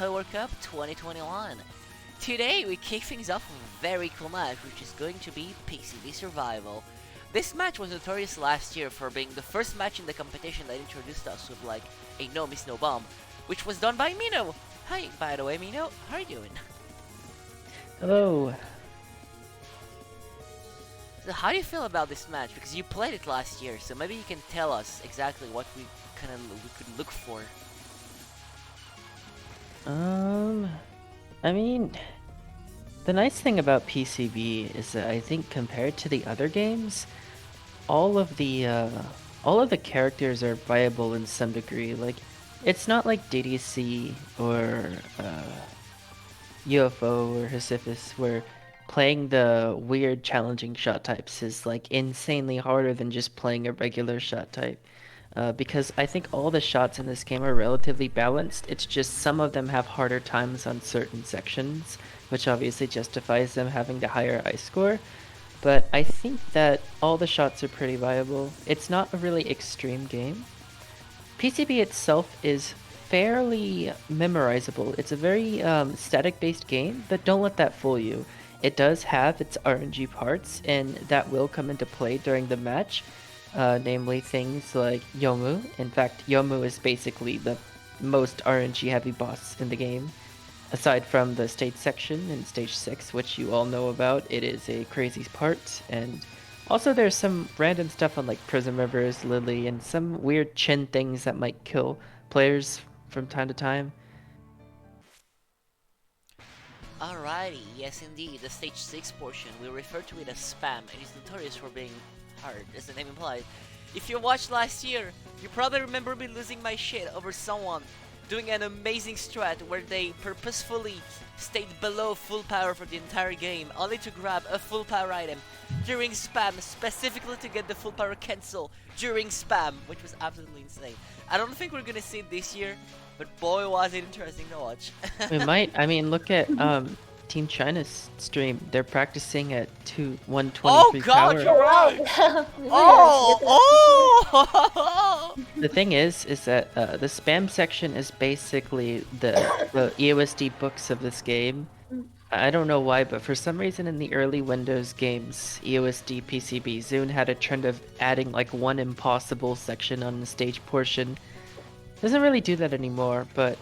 World Cup 2021. Today we kick things off with a very cool match, which is going to be PCB Survival. This match was notorious last year for being the first match in the competition that introduced us with like a no miss no bomb, which was done by Mino. Hi, by the way, Mino, how are you doing? Hello. So how do you feel about this match? Because you played it last year, so maybe you can tell us exactly what we could look for. I mean, the nice thing about PCB is that I think compared to the other games, all of the characters are viable in some degree. Like, it's not like DDC or UFO or Sisyphus where playing the weird challenging shot types is like insanely harder than just playing a regular shot type. Because I think all the shots in this game are relatively balanced. It's just some of them have harder times on certain sections, which obviously justifies them having the higher ice score. But I think that all the shots are pretty viable. It's not a really extreme game. PCB itself is fairly memorizable. It's a very static-based game, but don't let that fool you. It does have its RNG parts, and that will come into play during the match, namely things like Yomu. In fact, Yomu is basically the most RNG-heavy boss in the game. Aside from the stage section in stage 6, which you all know about, it is a crazy part, and also there's some random stuff on like Prism Rivers, Lily, and some weird chin things that might kill players from time to time. Alrighty, yes indeed, the stage 6 portion, we refer to it as spam, and is notorious for being hard, as the name implies. If you watched last year, you probably remember me losing my shit over someone doing an amazing strat where they purposefully stayed below full power for the entire game, only to grab a full power item during spam, specifically to get the full power cancel during spam, which was absolutely insane. I don't think we're gonna see it this year, but boy was it interesting to watch. We might, I mean, look at Team China's stream. They're practicing at Oh 123 god, power. you're right! Oh! The thing is that the spam section is basically the EOSD books of this game. I don't know why, but for some reason in the early Windows games, EOSD, PCB, Zune had a trend of adding like one impossible section on the stage portion. Doesn't really do that anymore, but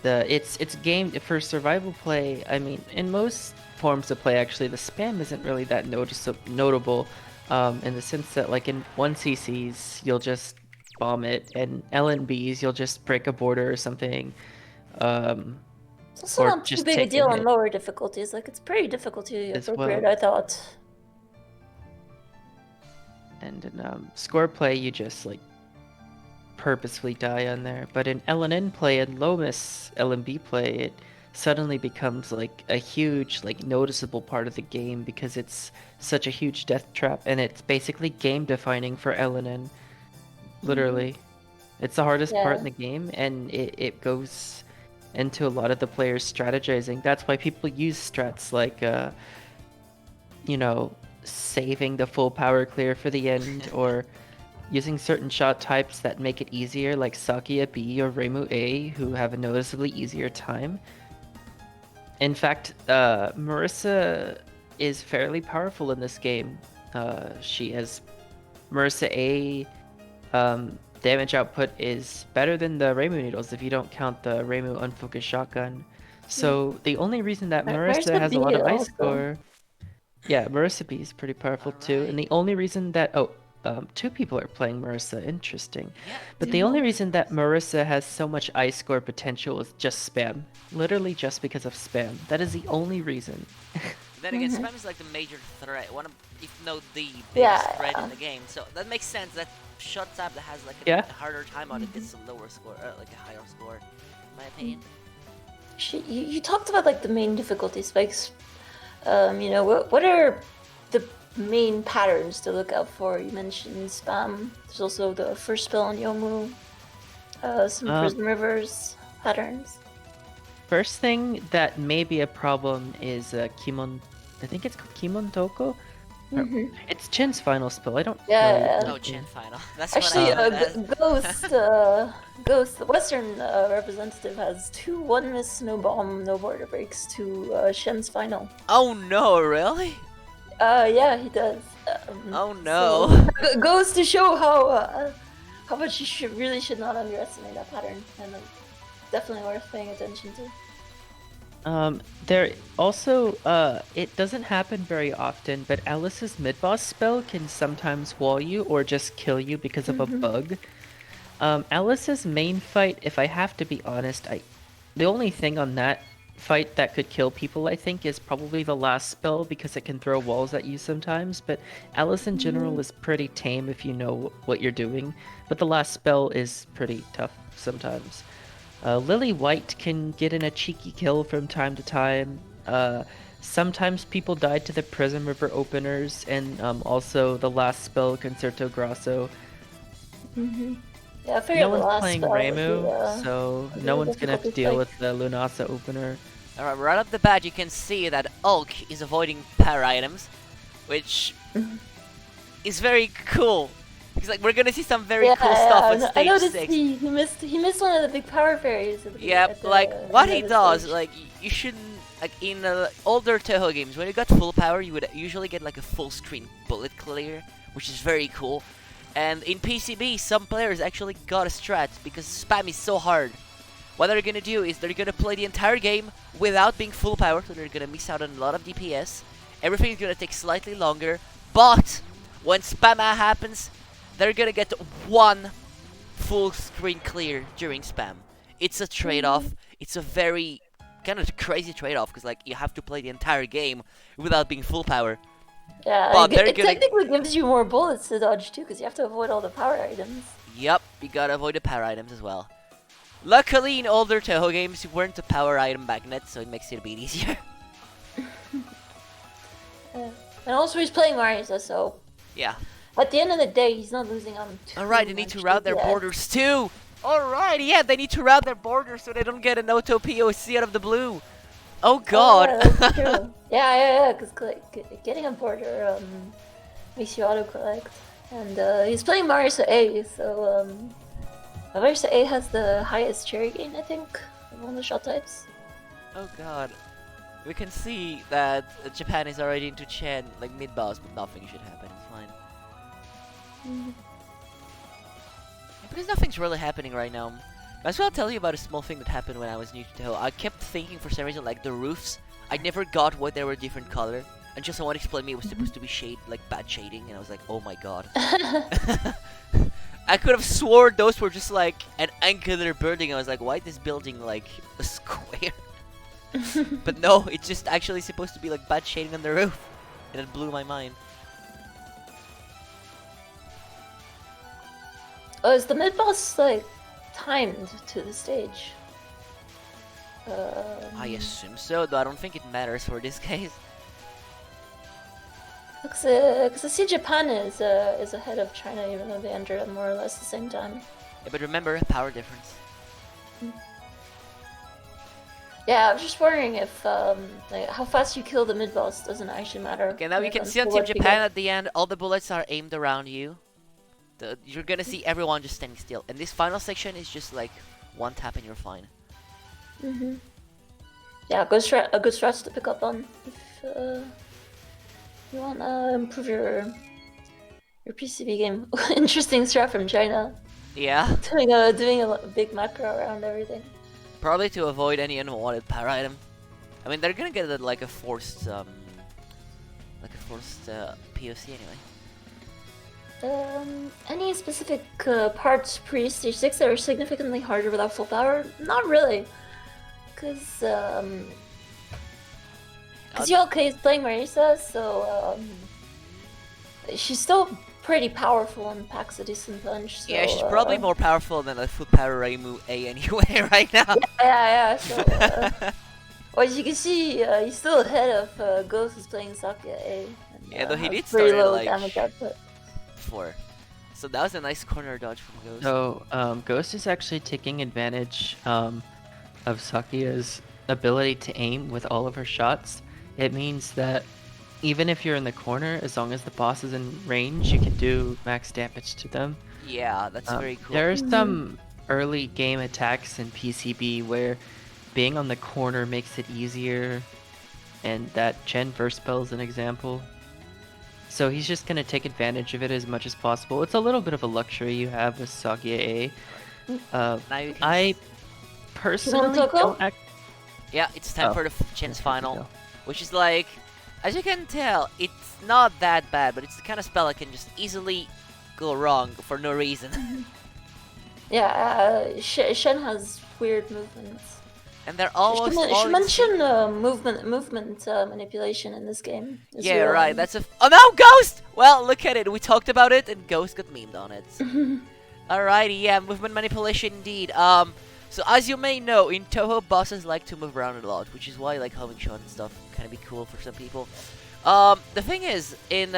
it's game for survival play. I mean, in most forms of play, actually, the spam isn't really that notable, in the sense that like in 1CCs you'll just bomb it, and LNBs you'll just break a border or something, It's also or not too just big a take deal a on hit lower difficulties. Like, it's pretty difficulty as appropriate, well. I thought. And in score play, you just like purposefully die on there. But in LNN play and low miss LNB play, it suddenly becomes like a huge, like noticeable part of the game because it's such a huge death trap, and it's basically game defining for LNN. Literally, it's the hardest part in the game, and it goes into a lot of the players strategizing. That's why people use strats like you know, saving the full power clear for the end, or using certain shot types that make it easier, like Sakia B or Reimu A, who have a noticeably easier time. In fact, Marissa is fairly powerful in this game. She has Marissa A damage output is better than the Reimu needles if you don't count the Reimu unfocused shotgun. So the only reason that Marissa has a lot of ice score, yeah, Marissa B is pretty powerful too, and the only reason that two people are playing Marissa, interesting. Yeah, But the only reason that Marissa has so much ice score potential is just spam. Literally just because of spam. That is the only reason. then again, spam is like the major threat, one of, if not the biggest threat in the game. So that makes sense. That shot type that has like a harder time on it gets a lower score, like a higher score, in my opinion. You talked about like the main difficulty spikes. You know, what are the main patterns to look out for? You mentioned spam. There's also the first spell on Yomu. Some Prism Rivers patterns. First thing that may be a problem is Kimon. I think it's called Kimon Toko. It's Chin's final spell. I don't Yeah. really Oh, Chin final. That's Actually, what I meant. Ghost, the Western representative, has 2 1-miss, no bomb, no border breaks to Shen's final. Oh no, really? Yeah, he does. Oh So, no. goes to show how much you should not underestimate that pattern, and definitely worth paying attention to. There also, it doesn't happen very often, but Alice's mid-boss spell can sometimes wall you or just kill you because of a bug. Alice's main fight, if I have to be honest, the only thing on that fight that could kill people, I think, is probably the last spell because it can throw walls at you sometimes, but Alice in general is pretty tame if you know what you're doing, but the last spell is pretty tough sometimes. Lily White can get in a cheeky kill from time to time. Sometimes people died to the Prism River openers, and also the last spell, Concerto Grosso. Yeah, I figured No the one's last playing spell would Reimu, be, so would be no a one's gonna have to difficult deal fight. with the Lunasa opener. Alright, right off the bat, you can see that ULK is avoiding power items, which is very cool. Because like we're gonna see some very cool stuff on I stage noticed 6. he missed one of the big power fairies. Yep, like what he does, like you shouldn't like in older Touhou games when you got full power, you would usually get like a full screen bullet clear, which is very cool. And in PCB, some players actually got a strat because spam is so hard. What they're gonna do is they're gonna play the entire game without being full power, so they're gonna miss out on a lot of DPS. Everything is gonna take slightly longer, but when spam happens, they're gonna get one full screen clear during spam. It's a trade-off. It's a very kind of crazy trade-off because like you have to play the entire game without being full power. Yeah, But they're it gonna- technically gives you more bullets to dodge too, because you have to avoid all the power items. Yep, you gotta avoid the power items as well. Luckily, in older Touhou games, you weren't a power item magnet, so it makes it a bit easier. And also he's playing Marisa, so Yeah. at the end of the day, he's not losing on too Alright, they need to much route their DPS. borders too! Alright, yeah, they need to route their borders so they don't get an auto POC out of the blue. Oh god! Oh, yeah, that's true. yeah, because getting a border makes you auto-collect. And he's playing Marisa A, so Marisa A has the highest cherry gain, I think, of all the shot types. Oh god. We can see that Japan is already into Chen, like mid-boss, but nothing should happen, it's fine. Yeah, because nothing's really happening right now. Might as well tell you about a small thing that happened when I was new to Touhou. I kept thinking for some reason, like the roofs, I never got why they were a different color. Until someone explained me it was supposed to be shade, like bad shading, and I was like, oh my god. I could have swore those were just like an angular building. I was like, why is this building like a square? But no, it's just actually supposed to be like bad shading on the roof. And it blew my mind. Oh, is the mid-boss, like, timed to the stage? I assume so, though I don't think it matters for this case. Because I see Japan is ahead of China, even though they enter at more or less the same time. Yeah, but remember, power difference. Yeah, I was just wondering if like, how fast you kill the mid-boss doesn't actually matter. Okay, now you can Depends see on on Team what you Japan get. at the end, all the bullets are aimed around you. You're gonna see everyone just standing still. And this final section is just like one tap and you're fine. Yeah, a good strat to pick up on if you want to improve your PCB game. Interesting strat from China, Yeah, doing a big macro around everything. probably to avoid any unwanted power item. I mean, they're gonna get like a forced POC anyway. Any specific parts pre-stage 6 that are significantly harder without full power? Not really. Because ULK is playing Marisa, so she's still pretty powerful and packs a decent punch. So, Yeah, she's probably more powerful than a full power Reimu A anyway right now. Yeah. So, well, as you can see, he's still ahead of Ghost, who's playing Sakya A. And, Yeah, though he has did pretty start at, low like, damage output. 4. So that was a nice corner dodge from Ghost. So, Ghost is actually taking advantage of Sakia's ability to aim with all of her shots. It means that even if you're in the corner, as long as the boss is in range, you can do max damage to them. Yeah, that's very cool. There are some early game attacks in PCB where being on the corner makes it easier, and that Chen first spell is an example. So he's just gonna take advantage of it as much as possible. It's a little bit of a luxury you have with Sagia A. Now you can... I personally Touhou? don't act. Yeah, it's time Oh, for the Chen's okay, final, go. which is like, as you can tell, it's not that bad, but it's the kind of spell that can just easily go wrong for no reason. Yeah, Shen has weird movements. And they're You almost all should mention movement manipulation in this game. as Yeah, well. right, that's a... Oh no, Ghost! Well, look at it, we talked about it, and Ghost got memed on it. Alrighty, yeah, movement manipulation indeed. So as you may know, in Touhou, bosses like to move around a lot, which is why like homing shot and stuff can be cool for some people. The thing is, in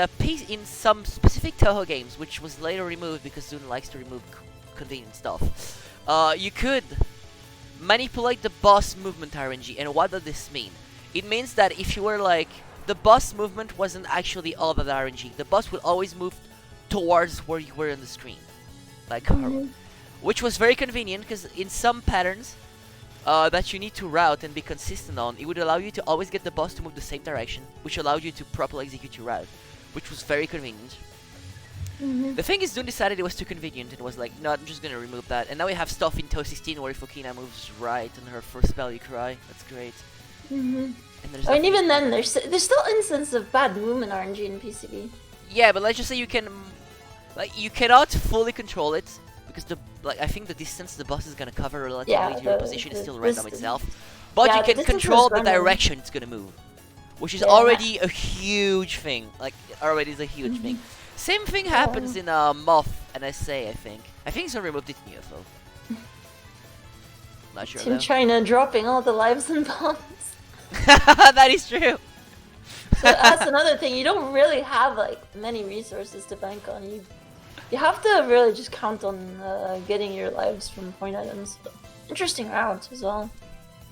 some specific Touhou games, which was later removed because Zune likes to remove convenient stuff, you could manipulate the boss movement RNG. And what does this mean? It means that if you were like, the boss movement wasn't actually all that RNG. The boss would always move towards where you were on the screen, like which was very convenient because in some patterns that you need to route and be consistent on, it would allow you to always get the boss to move the same direction, which allowed you to properly execute your route, which was very convenient. The thing is, Dune decided it was too convenient and was like, no, I'm just gonna remove that. And now we have stuff in Touhou 16 where Fukina moves right and her first spell you cry. That's great. And there's And even then, there's still instances of bad movement RNG in PCB. yeah, but let's just say you can, like, you cannot fully control it because I think the distance the boss is gonna cover relatively to your position is still random itself. But yeah, you the can distance control is the random. direction it's gonna move, which is Yeah. already a huge thing. Like, already is a huge thing. Same thing happens in Moth and SA, I think. I think it's removed it in UFO. Not sure Team though. China dropping all the lives and bombs. That is true. So that's another thing. You don't really have like many resources to bank on. You have to really just count on getting your lives from point items. Interesting route as well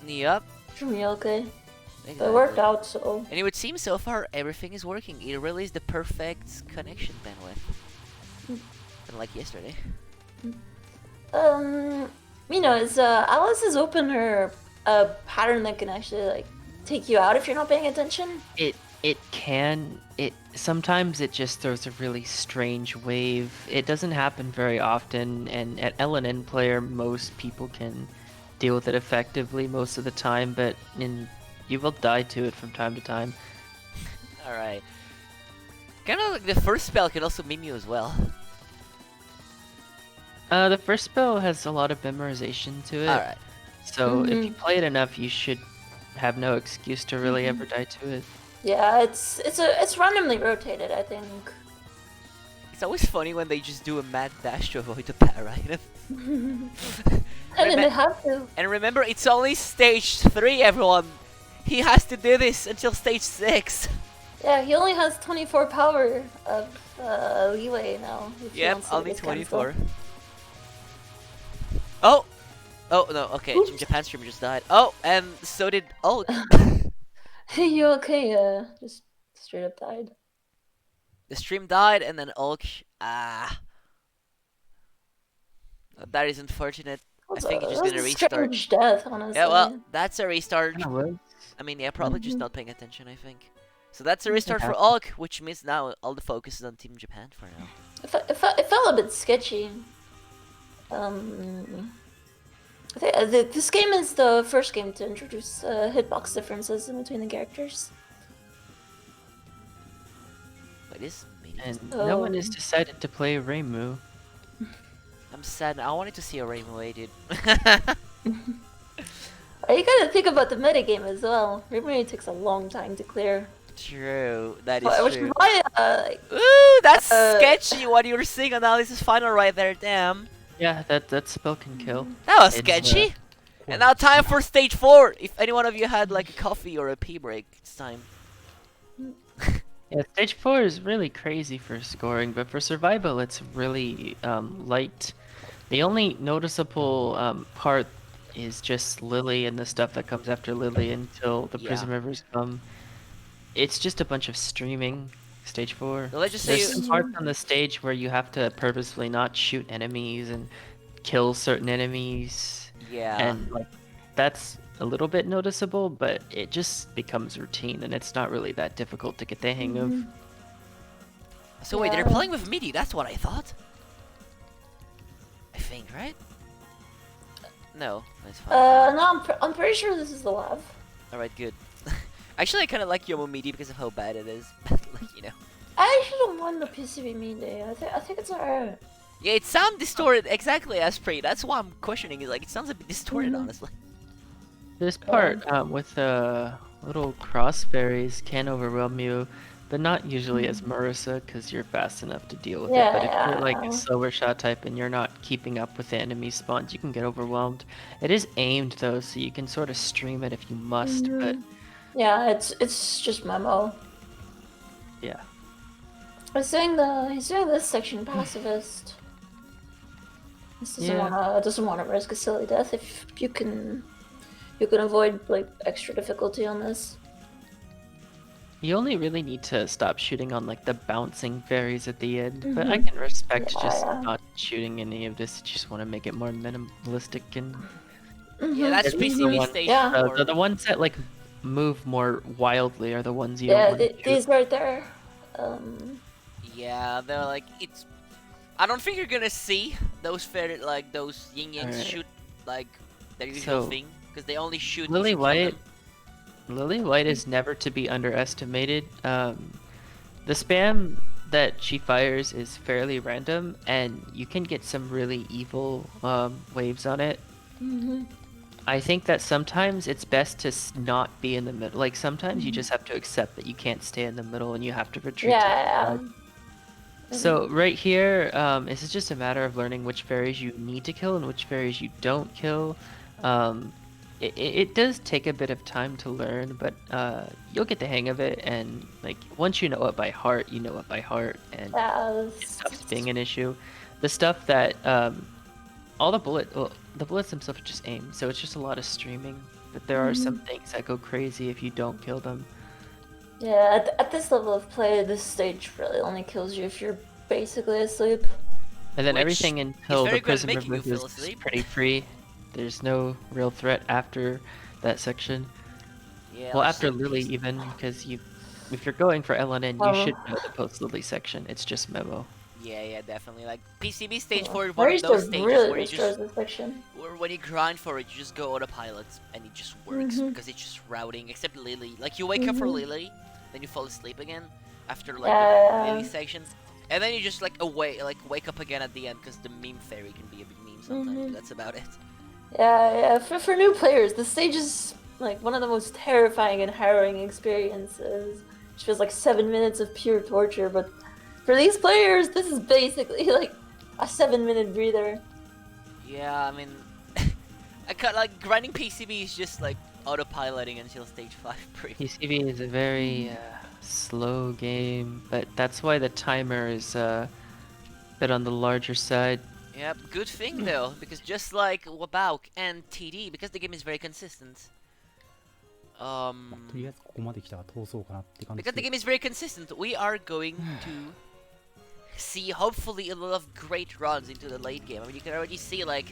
Yep. from ULK. Exactly. It worked out, so And it would seem so far everything is working. It really is the perfect connection bandwidth. Unlike yesterday. Mino, is Alice has opened her pattern that can actually like take you out if you're not paying attention. It can. Sometimes it just throws a really strange wave. It doesn't happen very often, and at LNN player, most people can deal with it effectively most of the time. But you will die to it from time to time. Alright. Kind of like the first spell can also meme you as well. The first spell has a lot of memorization to it. Alright. So if you play it enough, you should have no excuse to really ever die to it. Yeah, it's randomly rotated, I think. It's always funny when they just do a mad dash to avoid the para item. And then they have to. And remember, it's only stage 3, everyone. He has to do this until stage 6. Yeah, he only has 24 power of leeway now. if he Yep, wants to only get cancelled. 24. Oh! Oh, no, okay, Oops. Japan streamer just died. Oh, and so did ULK. You okay? Just straight up died. The stream died, and then ULK. That is unfortunate. I think it's just That's gonna a restart. strange death, honestly. Yeah, well, that's a restart. Yeah, well, I mean, yeah, probably just Mhm. not paying attention, I think. So that's a restart for happens. ULK, which means now all the focus is on Team Japan for now. It felt a bit sketchy. I think, this game is the first game to introduce hitbox differences in between the characters. But it is me. And no one has Oh. decided to play Reimu. I'm sad. I wanted to see a Rainbow A, dude. You gotta think about the metagame as well. Remedy takes a long time to clear. True, that is Which is true. why, Ooh, that's uh, sketchy. What you were seeing analysis final right there, damn. Yeah, that spell can kill. That was It's, sketchy. And now time for stage 4. If any one of you had like a coffee or a pee break, it's time. Yeah, stage 4 is really crazy for scoring, but for survival, it's really light. The only noticeable part is just Lily and the stuff that comes after Lily until the Yeah. Prison Rivers come. it's just a bunch of streaming. Stage 4. So let's just There's say some parts on the stage where you have to purposefully not shoot enemies and kill certain enemies, yeah. and like that's a little bit noticeable, but it just becomes routine, and it's not really that difficult to get the hang of. So wait, they're Yeah. playing with MIDI. That's what I thought. I think, right? No, that's fine. No, I'm pretty sure this is the lab. All right, good. Actually, I kind of like Yomo MIDI because of how bad it is. But like, you know. I actually don't mind the PCB MIDI. I think it's alright. Yeah, it sounds distorted exactly as Prey. That's why I'm questioning it. Like, it sounds a bit distorted, honestly. This part with little cross fairies can overwhelm you, but not usually as Marissa, because you're fast enough to deal with it. But if you're like a slower shot type and you're not keeping up with the enemy spawns, you can get overwhelmed. It is aimed though, so you can sort of stream it if you must, but Yeah, it's just memo. yeah. He's doing this section pacifist. This doesn't wanna risk a silly death if you can avoid like extra difficulty on this. You only really need to stop shooting on like the bouncing fairies at the end, but I can respect just not shooting any of this. You just want to make it more minimalistic and Yeah, that's At least the PCB one- stage Yeah. 4. the ones that like move more wildly are the ones you Yeah, don't want to shoot. these right there. Yeah, they're like, it's... I don't think you're gonna see those fairy, like, those yin-yangs Alright. shoot, like, their usual So, thing. Because they only shoot Lily if you kill White- them. Lily White is never to be underestimated. The spam that she fires is fairly random, and you can get some really evil waves on it. I think that sometimes it's best to not be in the middle. Like sometimes you just have to accept that you can't stay in the middle and you have to retreat. to the Yeah. side. So right here, this is just a matter of learning which fairies you need to kill and which fairies you don't kill. It does take a bit of time to learn, but you'll get the hang of it. And like once you know it by heart, you know it by heart, and it stops being an issue. The stuff that all the bullets themselves are just aim, so it's just a lot of streaming. But there are some things that go crazy if you don't kill them. Yeah, at this level of play, this stage really only kills you if you're basically asleep. And then Which everything is until very the good at prison making you remove feel is asleep. pretty free. There's no real threat after that section. Yeah, Well, like after some Lily PC even, because if you're going for LNN, you should know the post-Lily section. It's just memo. Yeah, definitely. Like, PCB stage 4 is one Mario of those Star stages really where you destroys just... this section. Where when you grind for it, you just go autopilot, and it just works, because it's just routing, except Lily. Like, you wake up for Lily, then you fall asleep again, after, like, the Lily sections. And then you just, like, wake up again at the end, because the meme fairy can be a big meme sometimes, but that's about it. Yeah. For new players, this stage is like one of the most terrifying and harrowing experiences. It feels like 7 minutes of pure torture, but for these players, this is basically like a 7-minute breather. Yeah, I mean... I cut, like, grinding PCB is just, like, autopiloting until stage 5 pretty. PCB is a very slow game, but that's why the timer is a bit on the larger side. Yep, good thing though, because just like Wabauk and TD, because the game is very consistent. とりあえずここまで来たら通そうかなって感じ Because the game is very consistent, we are going to see hopefully a lot of great runs into the late game. I mean, you can already see like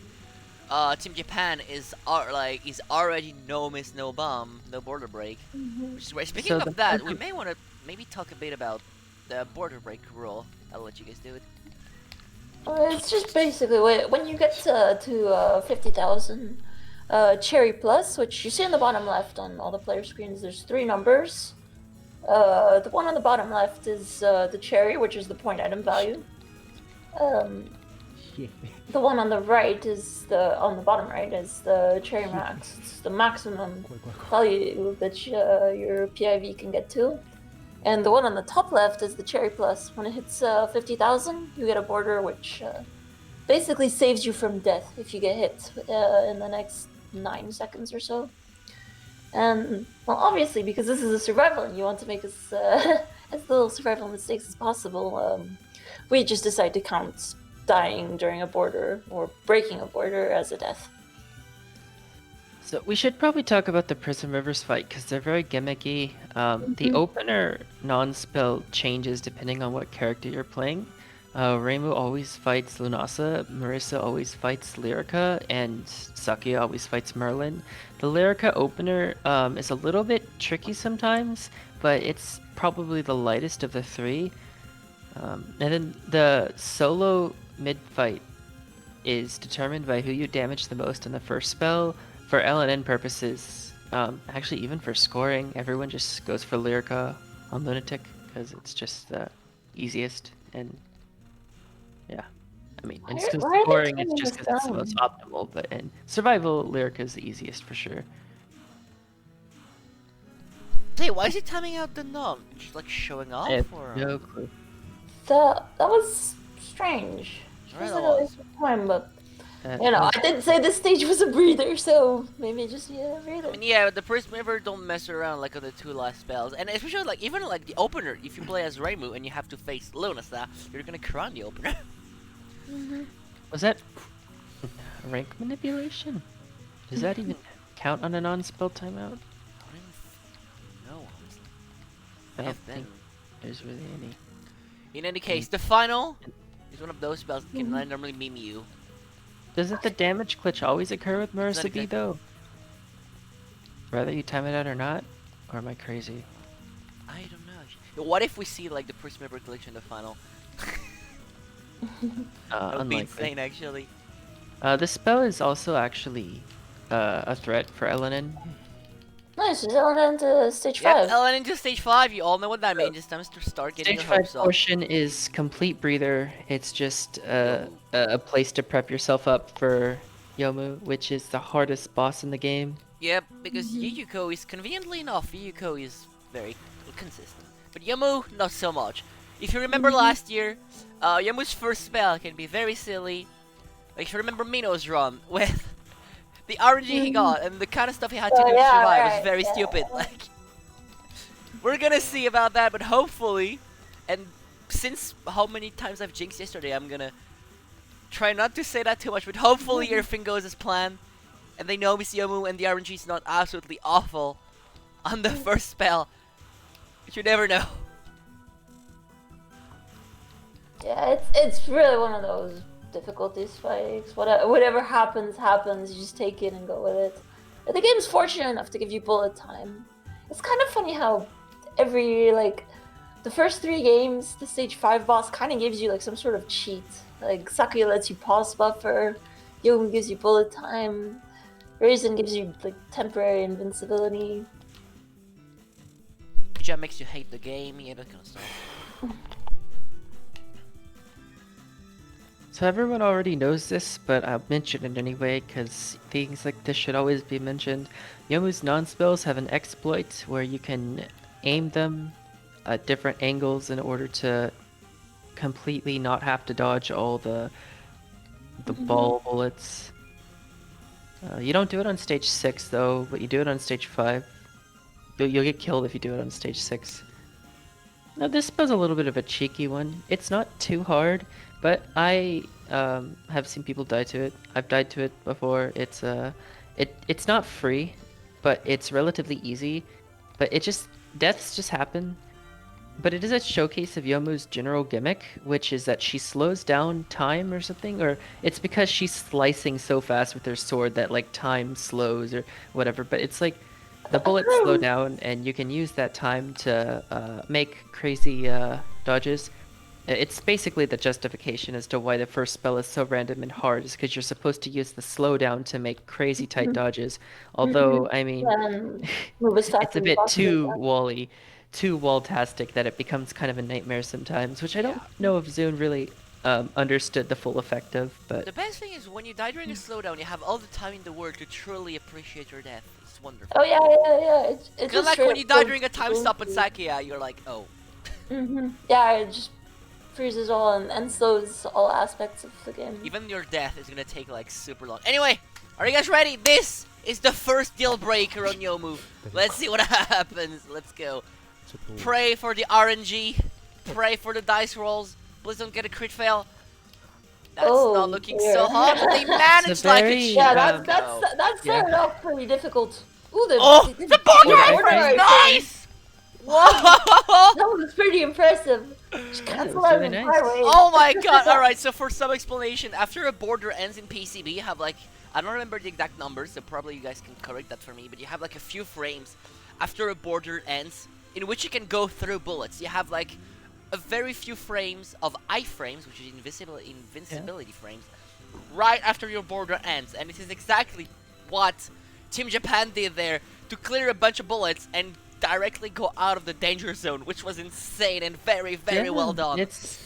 Team Japan is already no miss, no bomb, no border break. Which is great. Speaking So of that, we may want to maybe talk a bit about the border break rule. I'll let you guys do it. It's just basically when you get to 50,000 Cherry Plus, which you see on the bottom left on all the player screens, there's 3 numbers. The one on the bottom left is the Cherry, which is the point item value. The one on the right is on the bottom right is the Cherry Max. It's the maximum value that your PIV can get to. And the one on the top left is the Cherry Plus. When it hits 50,000, you get a border which basically saves you from death if you get hit in the next 9 seconds or so. And, well, obviously, because this is a survival and you want to make as little survival mistakes as possible, we just decide to count dying during a border or breaking a border as a death. So we should probably talk about the Prism Rivers fight because they're very gimmicky. The opener non-spell changes depending on what character you're playing. Reimu always fights Lunasa, Marissa always fights Lyrica, and Sakia always fights Merlin. The Lyrica opener is a little bit tricky sometimes, but it's probably the lightest of the three. And then the solo mid fight is determined by who you damage the most in the first spell. For LNN purposes, actually even for scoring, everyone just goes for Lyrica on Lunatic because it's just the easiest. And yeah, I mean, in Why are they scoring it's turning just this because it's the most optimal, but in survival, Lyrica is the easiest for sure. Hey, why is he timing out the nom? Just like showing off, I have or no clue. That was strange. It Right, was that like a was. waste of time, but Uh, you know, I did say this stage was a breather, so maybe just a breather. I mean, yeah, the Prism River don't mess around like on the two last spells, and especially like even like the opener. If you play as Reimu and you have to face Lunasa, you're gonna cry on the opener. Was that rank manipulation? Does that even count on a non-spell timeout? No, honestly. I don't Have been. think there's really any. In any case, the final is one of those spells that can randomly meme you. Doesn't the damage glitch always occur with Marissa B exactly. though? Whether you time it out or not? Or am I crazy? I don't know. What if we see like the Prism River glitch in the final? That would be Unlikely. insane, actually. This spell is also actually a threat for LNN. Nice, it's on into stage Yep, 5. Ellen into stage 5. You all know what that means. It's time to start getting Stage your 5 hopes up. portion is complete breather. It's just a place to prep yourself up for Yomu, which is the hardest boss in the game. Yep, because Yuyuko is conveniently enough, Yuyuko is very consistent. But Yamu, not so much. If you remember last year, Yamu's first spell can be very silly. Like if you remember Mino's run with the RNG he got and the kind of stuff he had to do to survive was very stupid. Like we're gonna see about that, but hopefully, and since how many times I've jinxed yesterday, I'm gonna try not to say that too much, but hopefully everything goes as planned. And they know Miss Yomu and the RNG is not absolutely awful on the first spell. But you never know. Yeah, it's really one of those difficulty spikes. Whatever happens, happens. You just take it and go with it. The game's fortunate enough to give you bullet time. It's kind of funny how the first 3 games, the stage 5 boss kind of gives you like some sort of cheat. Like Sakuya lets you pause buffer, Yomu gives you bullet time, Raisin gives you like temporary invincibility. Jam makes you hate the game, yeah, that kind of stuff. So everyone already knows this, but I'll mention it anyway, because things like this should always be mentioned. Yomu's non-spells have an exploit where you can aim them at different angles in order to completely not have to dodge all the ball bullets. You don't do it on stage 6 though, but you do it on stage 5. You'll get killed if you do it on stage 6. Now this spell's a little bit of a cheeky one. It's not too hard, but I have seen people die to it. I've died to it before. It's not free, but it's relatively easy. But deaths just happen. But it is a showcase of Yomu's general gimmick, which is that she slows down time or something, or it's because she's slicing so fast with her sword that like time slows or whatever. But it's like the bullets slow down, and you can use that time to make crazy dodges. It's basically the justification as to why the first spell is so random and hard, is because you're supposed to use the slowdown to make crazy tight dodges. Although, I mean, Move as fast it's a as bit possible. too wally, too wall-tastic that it becomes kind of a nightmare sometimes, which I don't know if Zune really understood the full effect of, but The best thing is when you die during a slowdown, you have all the time in the world to truly appreciate your death. It's wonderful. Oh yeah. It's Kind just of like straight when you up die goes during a time through. stop in Sakia, you're like, oh. Yeah, it just freezes all and slows all aspects of the game. Even your death is gonna take like super long. Anyway, are you guys ready? This is the first deal breaker on Yomu. Let's see what happens. Let's go. ちょっと Pray for the RNG. Pray for the dice rolls. Please don't get a crit fail. That's not looking so hot, but they managed like very- it should. Yeah, Um, that started yeah. off pretty difficult. Ooh, The Border border iframe. iframe, nice! Whoa! That was pretty impressive. Just Yeah, cancel was out really an nice. entire wave. Oh my god, alright, so for some explanation, after a border ends in PCB, you have like, I don't remember the exact numbers, so probably you guys can correct that for me, but you have like a few frames after a border ends in which you can go through bullets. You have like a very few frames of iframes, which is invincibility frames, right after your border ends, and this is exactly what Team Japan did there to clear a bunch of bullets and directly go out of the danger zone, which was insane and very, very well done. It's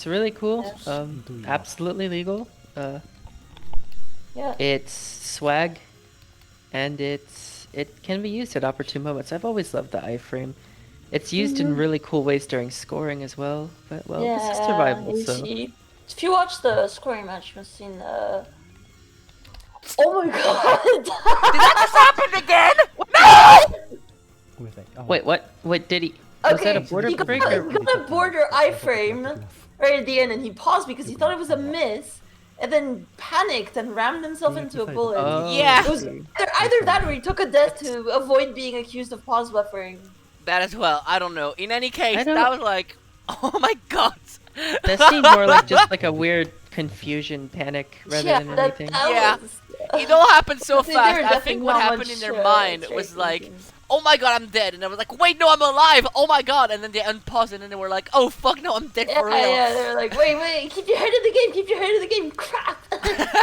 really cool. Absolutely legal. Yeah. It's swag, and it can be used at opportune moments. I've always loved the iframe. It's used in really cool ways during scoring as well. But well, this is survival, so. If you watch the scoring match, you've seen. Oh my god! Did that just happen again? No! ごめんなさい。あ Wait, what? What did he? Was that a border he got, break? Or... he got a border iframe right at the end, and he paused because he thought it was a miss, and then panicked and rammed himself into a bullet. Oh, Yeah. It was either that or he took a death to avoid being accused of pause buffering. That as well, I don't know. In any case, I don't- that was like, oh my god. That seemed more like just like a weird confusion, panic, rather yeah, than that, anything. Yeah. was... It all happened so They fast. were I think definitely what not happened in much, their mind straight was like, thinking. oh my god, I'm dead. And I was like, wait, no, I'm alive. Oh my god. And then they unpaused and then they were like, oh fuck, no, I'm dead Yeah, for real. yeah, they're like, wait, keep your head in the game, keep your head in the game, crap!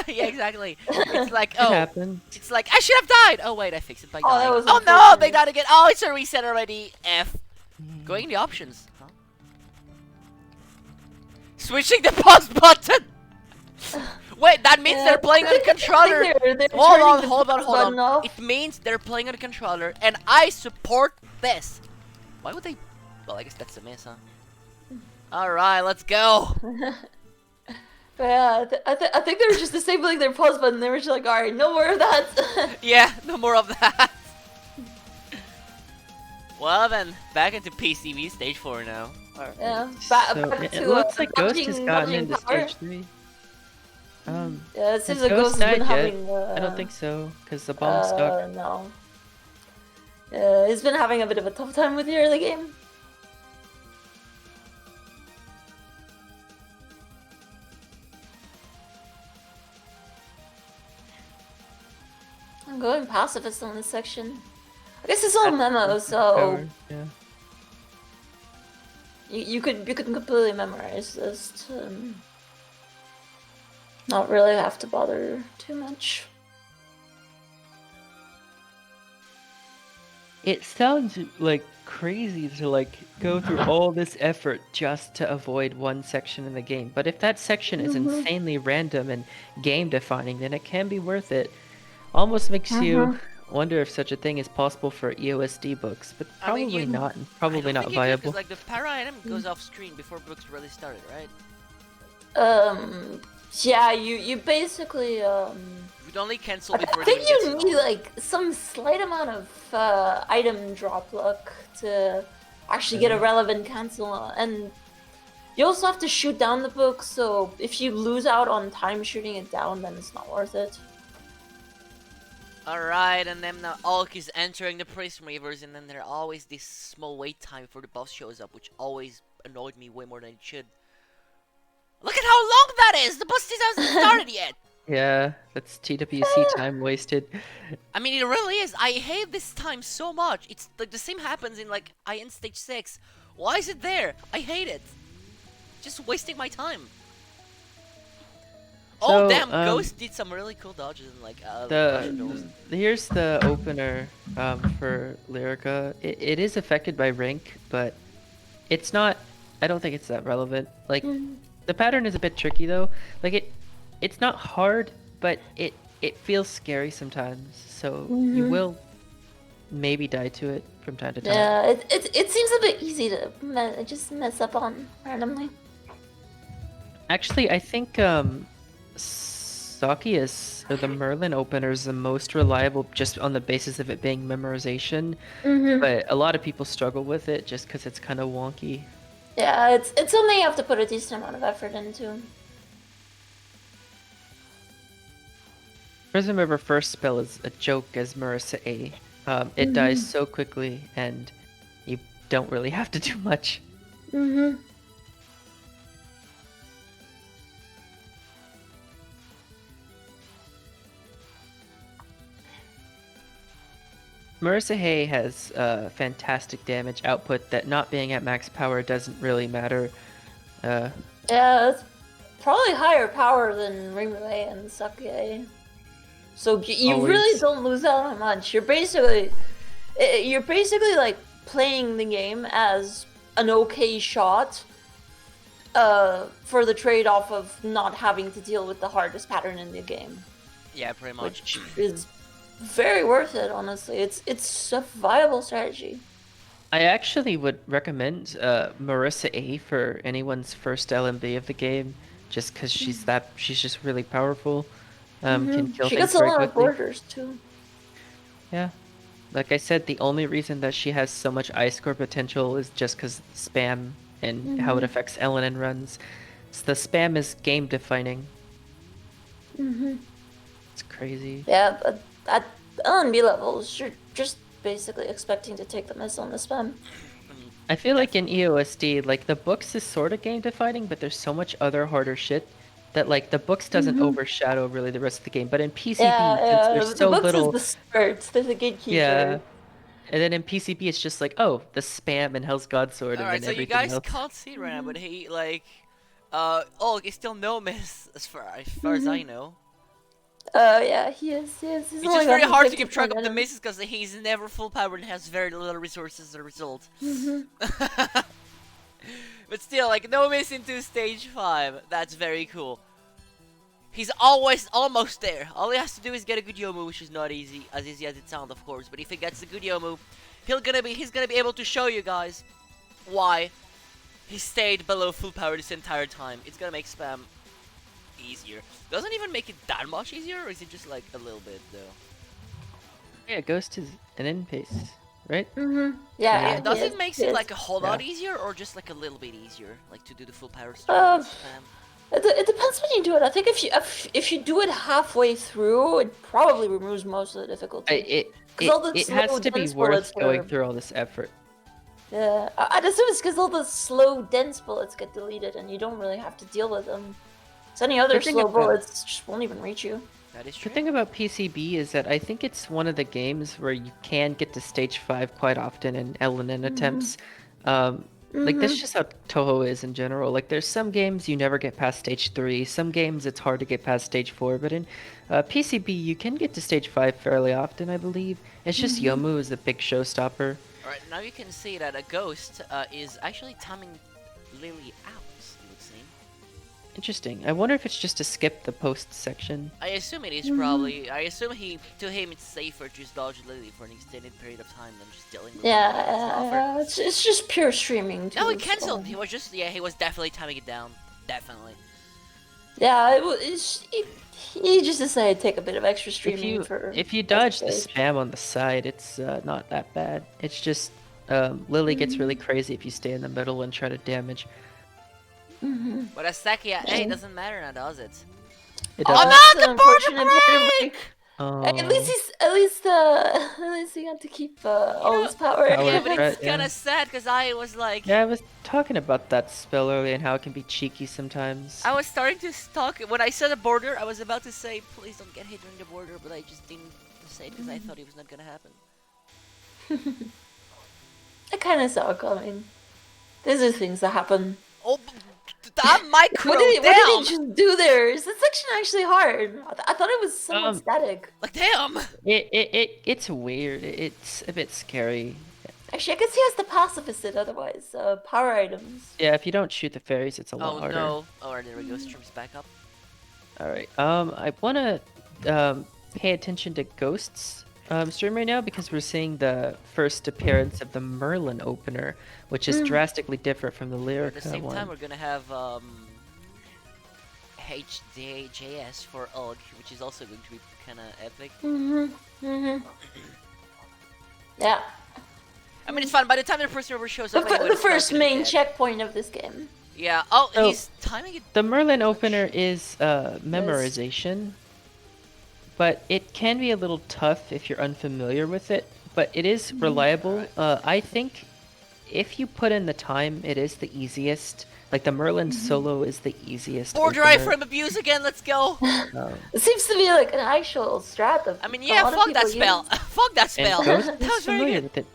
Yeah, exactly. It's like, It oh, happened. it's like, I should have died. Oh wait, I fixed it by Oh, that dying. was Oh no, unfortunate. they died again. Oh, it's a reset already. F. Going in the options. Huh? Switching the pause button. Wait, that means they're playing on I think controller. they're Hold turning on, the hold on, pause hold button on. off. It means they're playing on a controller, and I support this. Why would they? Well, I guess that's a miss, huh? Alright, let's go. But yeah, I think they were just disabling their pause button. They were just like, alright, no more of that. Yeah, no more of that. Well then, back into PCB stage 4 now. yeah, So, back it to, looks like Ghost has dodging- gotten dodging into power. stage 3. Yeah, it seems has like Ghost has been died yet? having. I don't think so, because the bomb's stuck. No. Yeah, he's been having a bit of a tough time with the early game. I'm going pacifist on this section. I guess it's all memo, so Power, yeah. you could completely memorize this to not really have to bother too much. It sounds like crazy to like go through all this effort just to avoid one section in the game. But if that section is insanely random and game defining, then it can be worth it. Almost makes you wonder if such a thing is possible for EOSD books, but I mean, probably you- not. And probably I don't not think it is, 'cause, viable. like the para item goes off screen before books really started, right? Yeah, you basically You'd only cancel before I it think even you gets need installed. like some slight amount of item drop luck to actually get a relevant cancel, and you also have to shoot down the book. So if you lose out on time shooting it down, then it's not worth it. Alright, and then now ULK is entering the Prism Reavers, and then there's always this small wait time before the boss shows up, which always annoyed me way more than it should. Look at how long that is! The boss hasn't started yet! Yeah, that's TWC time wasted. I mean, it really is. I hate this time so much. It's like the same happens in like IN stage 6. Why is it there? I hate it. Just wasting my time. Oh So, damn, Ghost did some really cool dodges and like Here's the opener for Lyrica. It is affected by rank, but it's not. I don't think it's that relevant. Like the pattern is a bit tricky though. Like it's not hard, but it feels scary sometimes. So you will maybe die to it from time to time. Yeah, it seems a bit easy to just mess up on randomly. Actually, I think Saki or the Merlin opener is the most reliable just on the basis of it being memorization. But a lot of people struggle with it just because it's kind of wonky. Yeah, it's something you have to put a decent amount of effort into. Prism River first spell is a joke as Marissa A. It dies so quickly, and you don't really have to do much. Mm-hmm. Marissa Hay has fantastic damage output that not being at max power doesn't really matter. Yeah, it's probably higher power than Rimue and Sakuya. So you Always. really don't lose out on much. You're basically like playing the game as an okay shot for the trade-off of not having to deal with the hardest pattern in the game, Yeah, pretty much. which is very worth it, honestly. It's a viable strategy. I actually would recommend Marissa A for anyone's first LMB of the game, just because she's just really powerful. Can kill She things gets a very lot of quickly. borders too. Yeah. Like I said, the only reason that she has so much I-score potential is just because spam and how it affects LNN runs. So the spam is game defining. It's crazy. Yeah, but at LNB levels, you're just basically expecting to take the miss on the spam. I feel like in EOSD, like the books is sort of game defining, but there's so much other harder shit that like the books doesn't overshadow really the rest of the game. But in PCB, since there's The so books little, is the skirts. There's a gatekeeper. yeah. And then in PCB, it's just like, oh, the spam and Hell's Godsword, and Alright, then so you everything guys else. can't see it right now, but he, like, oh, he's still no miss, as far as I know. Yeah, he is. He's It's only just very got hard to 50 keep track of the items. misses because he's never full power and has very little resources as a result. But still, like, no miss into stage 5. That's very cool. He's always almost there. All he has to do is get a good Yomu, which is not easy, as easy as it sounds, of course. But if he gets a good Yomu, he's gonna be able to show you guys why he stayed below full power this entire time. It's gonna make spam easier. Doesn't even make it that much easier, or is it just like a little bit though? Yeah, Ghost is an in pace, right? Yeah. Yeah, does he it make is, he it is. like a whole lot Yeah. easier, or just like a little bit easier, like to do the full power strat with spam? It depends when you do it. I think if you do it halfway through, it probably removes most of the difficulty. 'Cause all the It slow has to be dense worth bullets going are- through all this effort. Yeah, I'd assume it's because all the slow dense bullets get deleted, and you don't really have to deal with them. So any other The thing slow about- bullets just won't even reach you. That is The true. thing about PCB is that I think it's one of the games where you can get to stage 5 quite often in LNN attempts. Like that's just how Touhou is in general. Like there's some games you never get past stage 3, some games it's hard to get past stage 4, but in PCB you can get to stage 5 fairly often, I believe. It's just Yomu is the big showstopper. Alright, now you can see that a ghost is actually timing Lily out, it would seem. Interesting. I wonder if it's just to skip the post section. I assume it is probably. I assume to him it's safer to just dodge Lily for an extended period of time than just dealing with Yeah, it's just pure streaming. No, he too, cancelled. so- He was just he was definitely timing it down. Definitely. Yeah, he just decided to take a bit of extra If streaming you for. if you dodge the stage. spam on the side, it's not that bad. It's just Lily gets really crazy if you stay in the middle and try to damage. But as Sakia, hey, it doesn't matter now, does it? It Oh, doesn't- no! That's the an unfortunate border part of break! it. Oh. At least he got to keep all his power. Power Yeah, but it's threat, kind yeah. of sad because I was like, Yeah, I was talking about that spell earlier and how it can be cheeky sometimes. I was starting to talk when I said a border. I was about to say, please don't get hit during the border, but I just didn't say it because I thought it was not gonna happen. I kind of saw it coming. These are things that happen. Oh, that micro What did down. he just do there? Is this section actually hard? I thought it was somewhat static. Like damn. It's weird. It's a bit scary. Actually, I guess he has the pacifist it otherwise. Power items. Yeah, if you don't shoot the fairies, it's a lot Oh harder. no. Oh, there we go. Stream's back up. All right. I wanna pay attention to Ghosts stream right now because we're seeing the first appearance of the Merlin opener, which is drastically different from the At Lyrica the same one. time, we're gonna have HDJS for ULK, which is also going to be kind of epic. Yeah. I mean, it's fun. By the time the first server shows up, anyway, The it's not first gonna be main dead. checkpoint of this game. Yeah. Oh, So- he's timing it. The Merlin opener is memorization. but it can be a little tough if you're unfamiliar with it. But it is reliable. I think if you put in the time, it is the easiest. Like the Merlin solo is the easiest. Border opener. iframe abuse again, let's go! It seems to be like an actual strat that I mean, a yeah, lot of fuck that people spell! use. Fuck that spell! And Ghost That is was very familiar good. with it.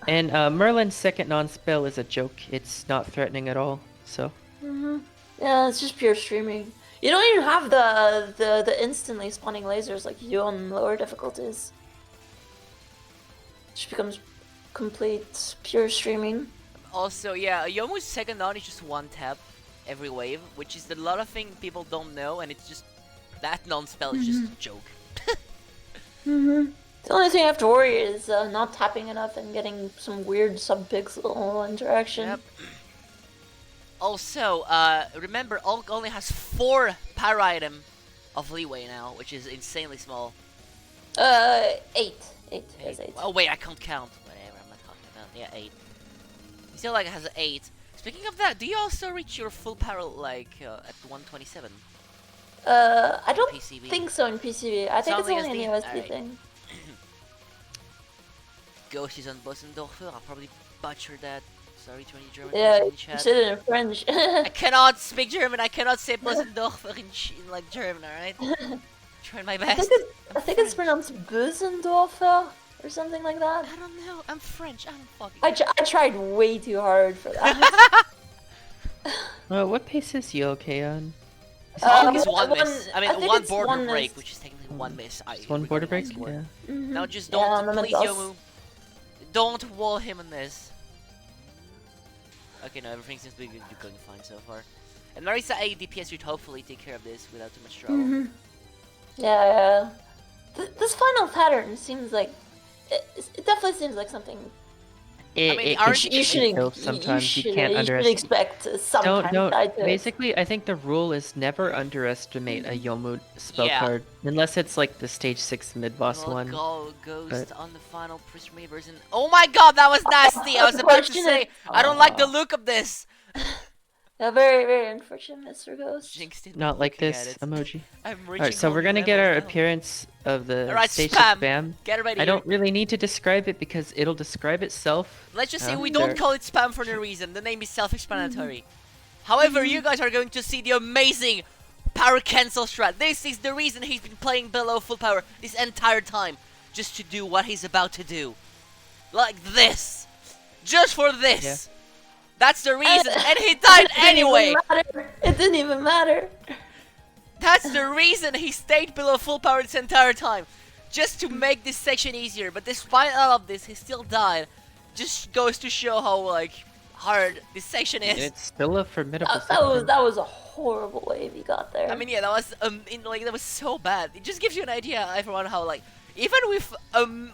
And Merlin's second non-spell is a joke. It's not threatening at all. So Yeah, it's just pure streaming. You don't even have the instantly spawning lasers like you do on lower difficulties. It just becomes complete pure streaming. Also, yeah, Yomu's second on is just one tap every wave, which is a lot of things people don't know, and it's just that non-spell is just a joke. The only thing I have to worry is not tapping enough and getting some weird sub-pixel interaction. Yep. Also, remember, ULK only has 4 power item of leeway now, which is insanely small. 8. 8 has 8. Oh wait, I can't count. Whatever, I'm not talking about. Yeah, 8. He still like has 8. Speaking of that, do you also reach your full power like at 127? I don't PCB? think so in PCB. I think it's only only an SD? USD Alright. thing. Ghost is on Bosendorfer. I'll probably butcher that. Sorry to any German Yeah, person in you chat. said it in French. I cannot speak German. I cannot say Bosendorfer in like German. All right. Trying my I best. think, I think it's pronounced Bösendorfer or something like that. I don't know. I'm French. I don't fucking. I tried way too hard for that. what pace is ULK on? I think it's one- one miss. I mean, I think one it's border one break, miss. which is technically one miss. It's one border break. recognize the word. Yeah. Now just Yeah, don't, on the please, middle. Yomu. Don't wall him on this. Okay, no, everything seems to be going fine so far. And Marisa A DPS should hopefully take care of this without too much trouble. Yeah. This final pattern seems like it definitely seems like something I mean, It aren't can you be should- killed sometimes. You can't you should underestimate. expect some kind of Don't. side to it. Basically, I think the rule is never underestimate a Yomu spell Yeah. card, unless it's like the stage 6 mid boss Well, one. Ghost but- on the final Prism version. Oh my god, that was nasty! I was about to say, I don't like the look of this! A very, very unfortunate, Mr. Ghost. Jinxed it. Not like looking this at it. emoji. I'm reaching Alright, so all we're the gonna get our levels now. appearance of the Alright, stage spam. 6 spam. Get ready. I don't really need to describe it because it'll describe itself. Let's just say we there. don't call it spam for no reason. The name is self-explanatory. However, you guys are going to see the amazing power cancel strat. This is the reason he's been playing below full power this entire time. Just to do what he's about to do. Like this. Just for this. Yeah. That's the reason. And he died anyway. It didn't even matter. That's the reason he stayed below full power this entire time. Just to make this section easier. But despite all of this, he still died. Just goes to show how, like, hard this section And is. it's still a formidable That was a horrible wave he got there. I mean, yeah, that was that was so bad. It just gives you an idea, everyone, how like even with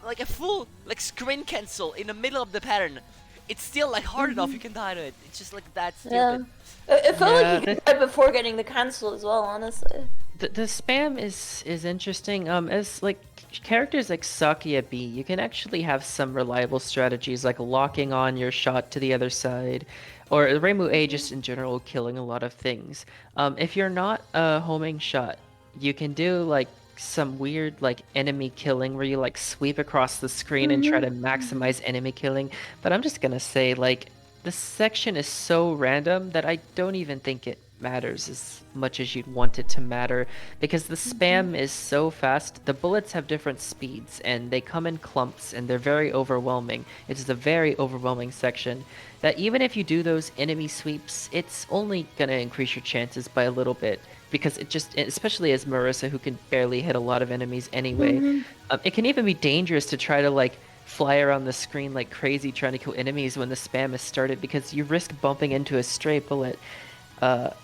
like a full like screen cancel in the middle of the pattern, it's still like hard enough. You can die to it. It's just like that yeah. stupid. It felt Yeah, like he could die before getting the cancel as well, honestly. The spam is interesting. As like characters like Sakia B, you can actually have some reliable strategies like locking on your shot to the other side, or Reimu A just in general killing a lot of things. If you're not a homing shot, you can do like some weird like enemy killing where you like sweep across the screen and try to maximize enemy killing. But I'm just gonna say like this section is so random that I don't even think it matters as much as you'd want it to matter, because the spam is so fast. The bullets have different speeds and they come in clumps and they're very overwhelming. It's a very overwhelming section that even if you do those enemy sweeps, it's only gonna increase your chances by a little bit, because it just, especially as Marissa, who can barely hit a lot of enemies anyway, it can even be dangerous to try to like fly around the screen like crazy trying to kill enemies when the spam is started, because you risk bumping into a stray bullet.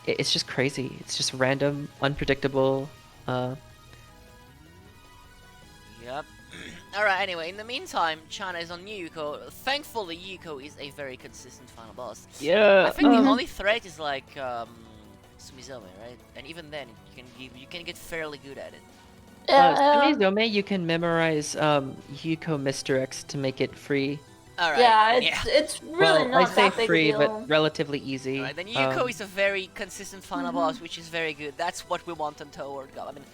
It's just crazy. It's just random, unpredictable. Yep. Alright, anyway, in the meantime, China is on Yuko. Thankfully, Yuko is a very consistent final boss. Yeah. I think the only threat is like Sumizome, right? And even then, you can get fairly good at it. Sumizome, you can memorize Yuko misdirects to make it free. Alright. Yeah, it's really Well, not I say that big free, a deal. but relatively easy. Alright, then Yuko is a very consistent final boss, which is very good. That's what we want on Touhou World Cup. I mean,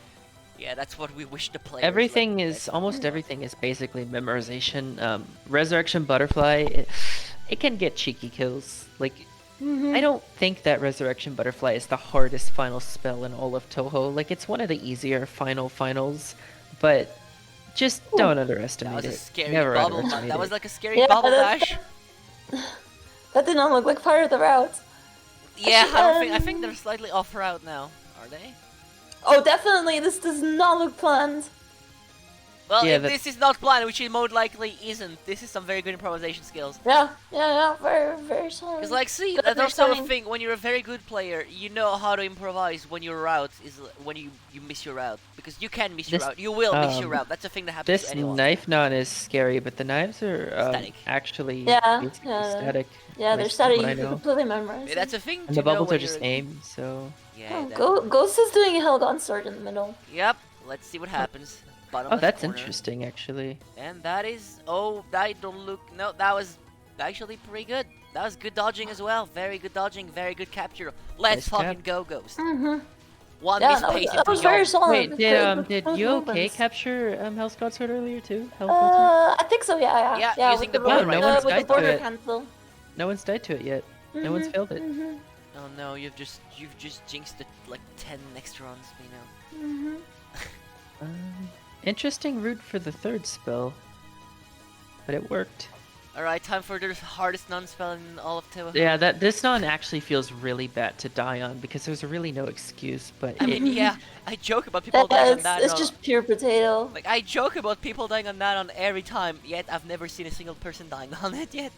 Yeah, that's what we wish the players. Everything like, is that's- almost everything is basically memorization. Resurrection Butterfly, it can get cheeky kills. Like I don't think that Resurrection Butterfly is the hardest final spell in all of Touhou. Like it's one of the easier finals, but just don't That underestimate was a it. scary Never bubble. underestimate That it. was like a scary Yeah, bubble that- dash. That did not look like part of the route. Yeah, Actually, I don't think. I think they're slightly off route now. Are they? Oh, definitely. This does not look planned. Well, Yeah, if this is not planned, which it most likely isn't, this is some very good improvisation skills. Yeah. Very, very solid. Because, like, see, Good that's also a understanding. thing. When you're a very good player, you know how to improvise when your route is when you miss your route. Because you can miss your This- route. You will miss your um, route. That's a thing that happens This to anyone. knife non is scary, but the knives are Static. actually Yeah, basically yeah. static. Yeah, they're based on static. what I You can know. completely memorize. Yeah, that's a thing And to the know bubbles when are just you're... aim, so. Yeah, Oh, that- Ghost is doing a Hellgon sword in the middle. Yep. Let's see what happens. Bottom Oh, left that's corner. interesting, actually. And that is... Oh, that don't look... No, that was actually pretty good. That was good dodging as well. Very good dodging. Very good capture. Let's Nice fucking cap. go, Ghost. Mm-hmm. One Yeah, mispace that into was very Yom. solid. Wait, Good did movements. ULK capture Hell's God Sword earlier too? Hell's God Sword? I think so. Yeah. Yeah, using with the the border border, right one's with the died to border it. cancel. No one's died to it yet. No one's failed it. Oh no, you've just jinxed it like 10 extra runs, Mino. Interesting route for the third spell, but it worked. Alright, time for the hardest non-spell in all of Touhou. Yeah, this non actually feels really bad to die on because there's really no excuse. But I mean, yeah, I joke about people dying on that. It's on- just pure potato. Like, I joke about people dying on that on every time, yet I've never seen a single person dying on it yet.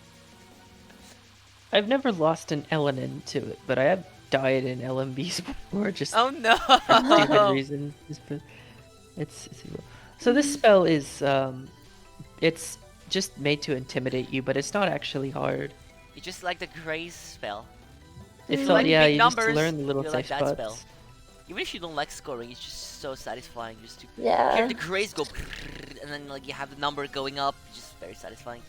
I've never lost an LNN to it, but I have died in LMBs before, just Oh no! for stupid reason. It's so this spell is it's just made to intimidate you, but it's not actually hard. It's just like the graze spell. It's you all, like yeah, big you just numbers, learn the little you safe like that spots. spell. Even if you don't like scoring, it's just so satisfying just to hear Yeah. the graze go and then like you have the number going up. It's just very satisfying.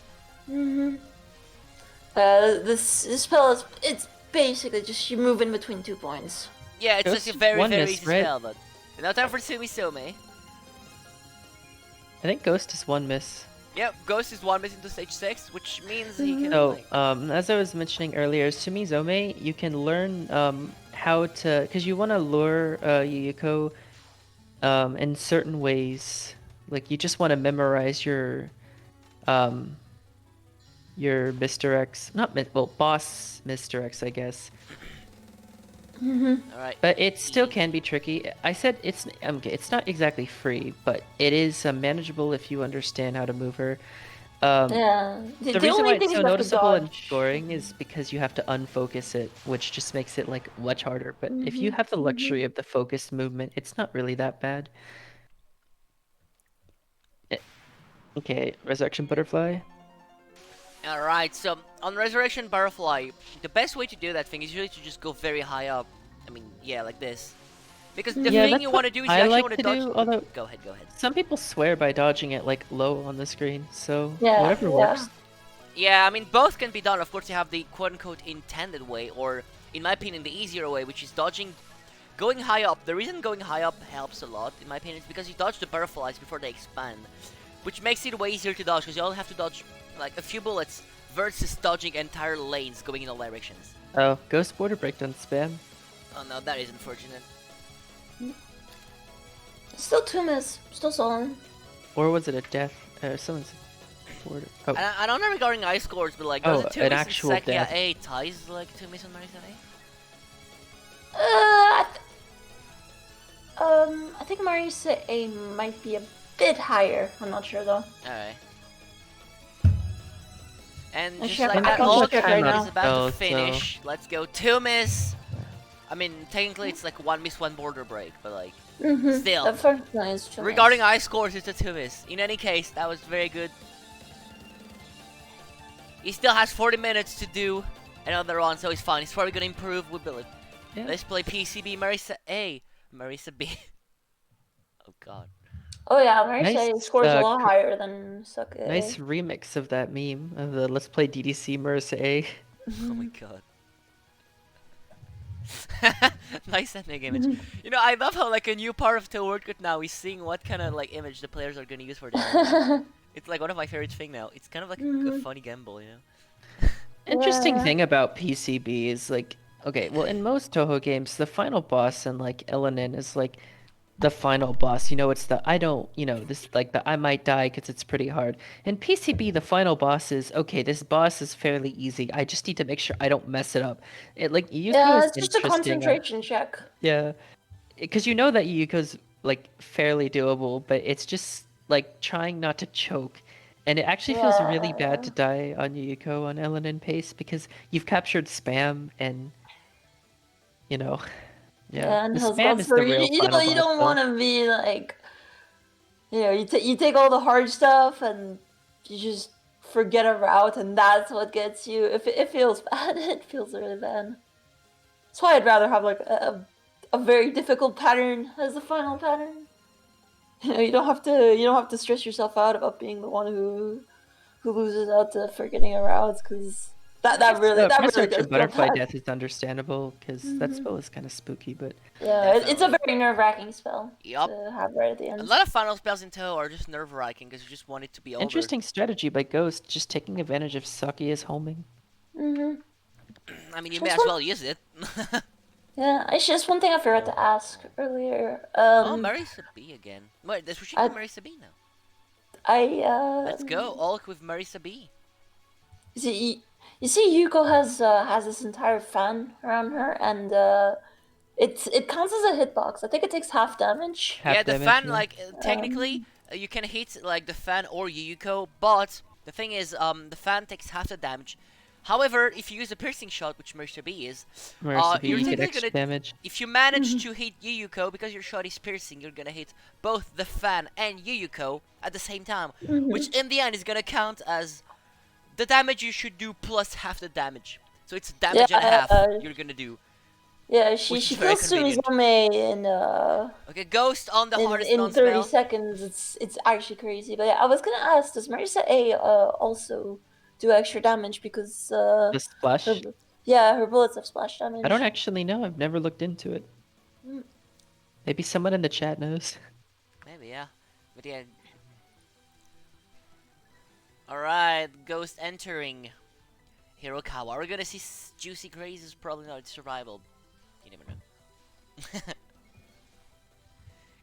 This spell is it's basically just you move in between 2 points. Yeah, it's Ghost just a very, one very miss, easy right? spell, but now time for Sumisome. I think Ghost is one miss. Yep, Ghost is 1 miss into stage 6, which means he can So, like... as I was mentioning earlier, Sumizome, you can learn how to, because you want to lure Yuyuko in certain ways. Like you just want to memorize your Mr. X, boss Mr. X, I guess. Alright. But it still can be tricky. I said it's not exactly free, but it is manageable if you understand how to move her. Yeah. The reason why it's so you have to noticeable in dodge. scoring is because you have to unfocus it, which just makes it like much harder. But if you have the luxury of the focused movement, it's not really that bad. Okay, Resurrection Butterfly. Alright, so on Resurrection Butterfly, the best way to do that thing is usually to just go very high up. I mean, yeah, like this. Because the Yeah, thing that's you what want to do is you I actually like want to to dodge... do, although Go ahead, go ahead. some people swear by dodging it like low on the screen, so Yeah, whatever yeah. works. Yeah, I mean, both can be done. Of course, you have the quote-unquote intended way, or, in my opinion, the easier way, which is dodging... Going high up. The reason going high up helps a lot, in my opinion, is because you dodge the butterflies before they expand. Which makes it way easier to dodge, because you only have to dodge, like, a few bullets versus dodging entire lanes going in all directions. Oh, Ghost Border Breakdown spam. Oh no, that is unfortunate. Still 2 miss. Still solid. Or was it a death? Someone's border. Oh, I don't know regarding ice scores, but like, Oh, does it 2 an miss actual in Sekia death. A ties like 2 miss on Marisa A? I think Marisa A might be a bit higher. I'm not sure though. Alright. And I just should- like I that, can all check right turn now. is about Oh, to so- finish. Let's go 2 miss. I mean, technically it's like 1 miss, 1 border break, but like, still. The first one is 2 Regarding miss. ice scores, it's a 2 miss. In any case, that was very good. He still has 40 minutes to do another run, so he's fine. He's probably gonna improve, we believe. Yeah. Let's play PCB Marisa A. Marisa B. Oh god. Oh yeah, Marisa A Nice, scores a lot cr- higher than Suck. nice remix of that meme of the Let's Play DDC Marissa A. Oh my god. Nice ethnic image. You know, I love how like a new part of Touhou now is seeing what kind of like image the players are gonna use for their. It's like one of my favorite thing now. It's kind of like a funny gamble, you know. Interesting Yeah. thing about PCB is like, okay, well, in most Touhou games, the final boss in like LNN is like the final boss. You know, it's the I don't, you know, this like the I might die because it's pretty hard. In PCB, the final boss is okay. This boss is fairly easy. I just need to make sure I don't mess it up. It like Yuko Yeah, is it's just a interesting. concentration check. Yeah, because you know that Yuko's like fairly doable, but it's just like trying not to choke. And it actually feels really bad to die on Yuko on LNN pace because you've captured spam and you know, yeah, Yeah, and the his spam guts is the for real final you boss don't though. want to be like, you know, you take all the hard stuff and you just forget a route, and that's what gets you. If it feels bad, it feels really bad. That's why I'd rather have like a very difficult pattern as the final pattern. You know, you don't have to stress yourself out about being the one who loses out to forgetting a route, because that Press really Archer does feel Butterfly bad. Death is understandable because that spell is kind of spooky, but Yeah, it's a Definitely. very nerve-wracking spell Yup. to have right at the A end. lot of final spells in Touhou are just nerve-wracking because you just want it to be over. interesting strategy by Ghost, just taking advantage of Sakia's homing. I mean, you may Just as one- well use it. Yeah, it's just one thing I forgot to ask earlier. Oh, Marisa B again. Wait, we should do Marisa B now. Let's go. Ulk with Marisa B. You see, Yuko has this entire fan around her, and it counts as a hitbox. I think it takes half damage. Half Yeah, the damage, fan, yeah. like, technically, you can hit, like, the fan or Yuyuko, but the thing is, the fan takes half the damage. However, if you use a piercing shot, which Marisa B is, Marisa B, you're you get technically extra gonna... damage. If you manage to hit Yuyuko, because your shot is piercing, you're gonna hit both the fan and Yuyuko at the same time, which in the end is gonna count as the damage you should do plus half the damage. So it's damage and a half you're gonna do. Yeah, Which she is very kills convenient. Sumizome Okay, Ghost on the hardest in 30 non-spell. seconds. It's actually crazy. But yeah, I was gonna ask, does Marisa A also do extra damage because The splash? her bullets have splash damage. I don't actually know. I've never looked into it. Maybe someone in the chat knows. Maybe, yeah. But yeah. Alright, Ghost entering Hirokawa. We're gonna see Juicy Crazes, probably not survival. You never know.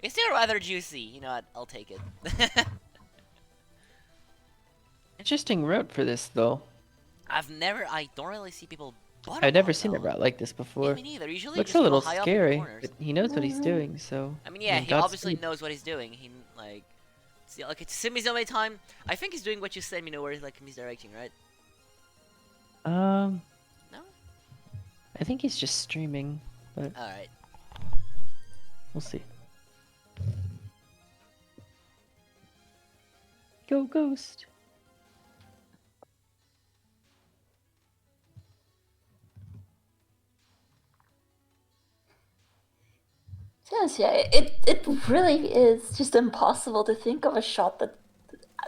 It's still rather juicy. You know what? I'll take it. Interesting route for this though. I don't really see people bottom I've never hard, seen a though. route like this Yeah, before. me neither. Usually Looks just a go little high up in the scary, corners. but he knows what he's doing, so... I mean, yeah, he Godspeed. obviously knows what he's doing. He, like... See, like, it's Simizome time. I think he's doing what you said, Mino, where he's, like, misdirecting, right? No? No? I think he's just streaming, but Alright. we'll see. Go Ghost! Yes, yeah, it really is just impossible to think of a shot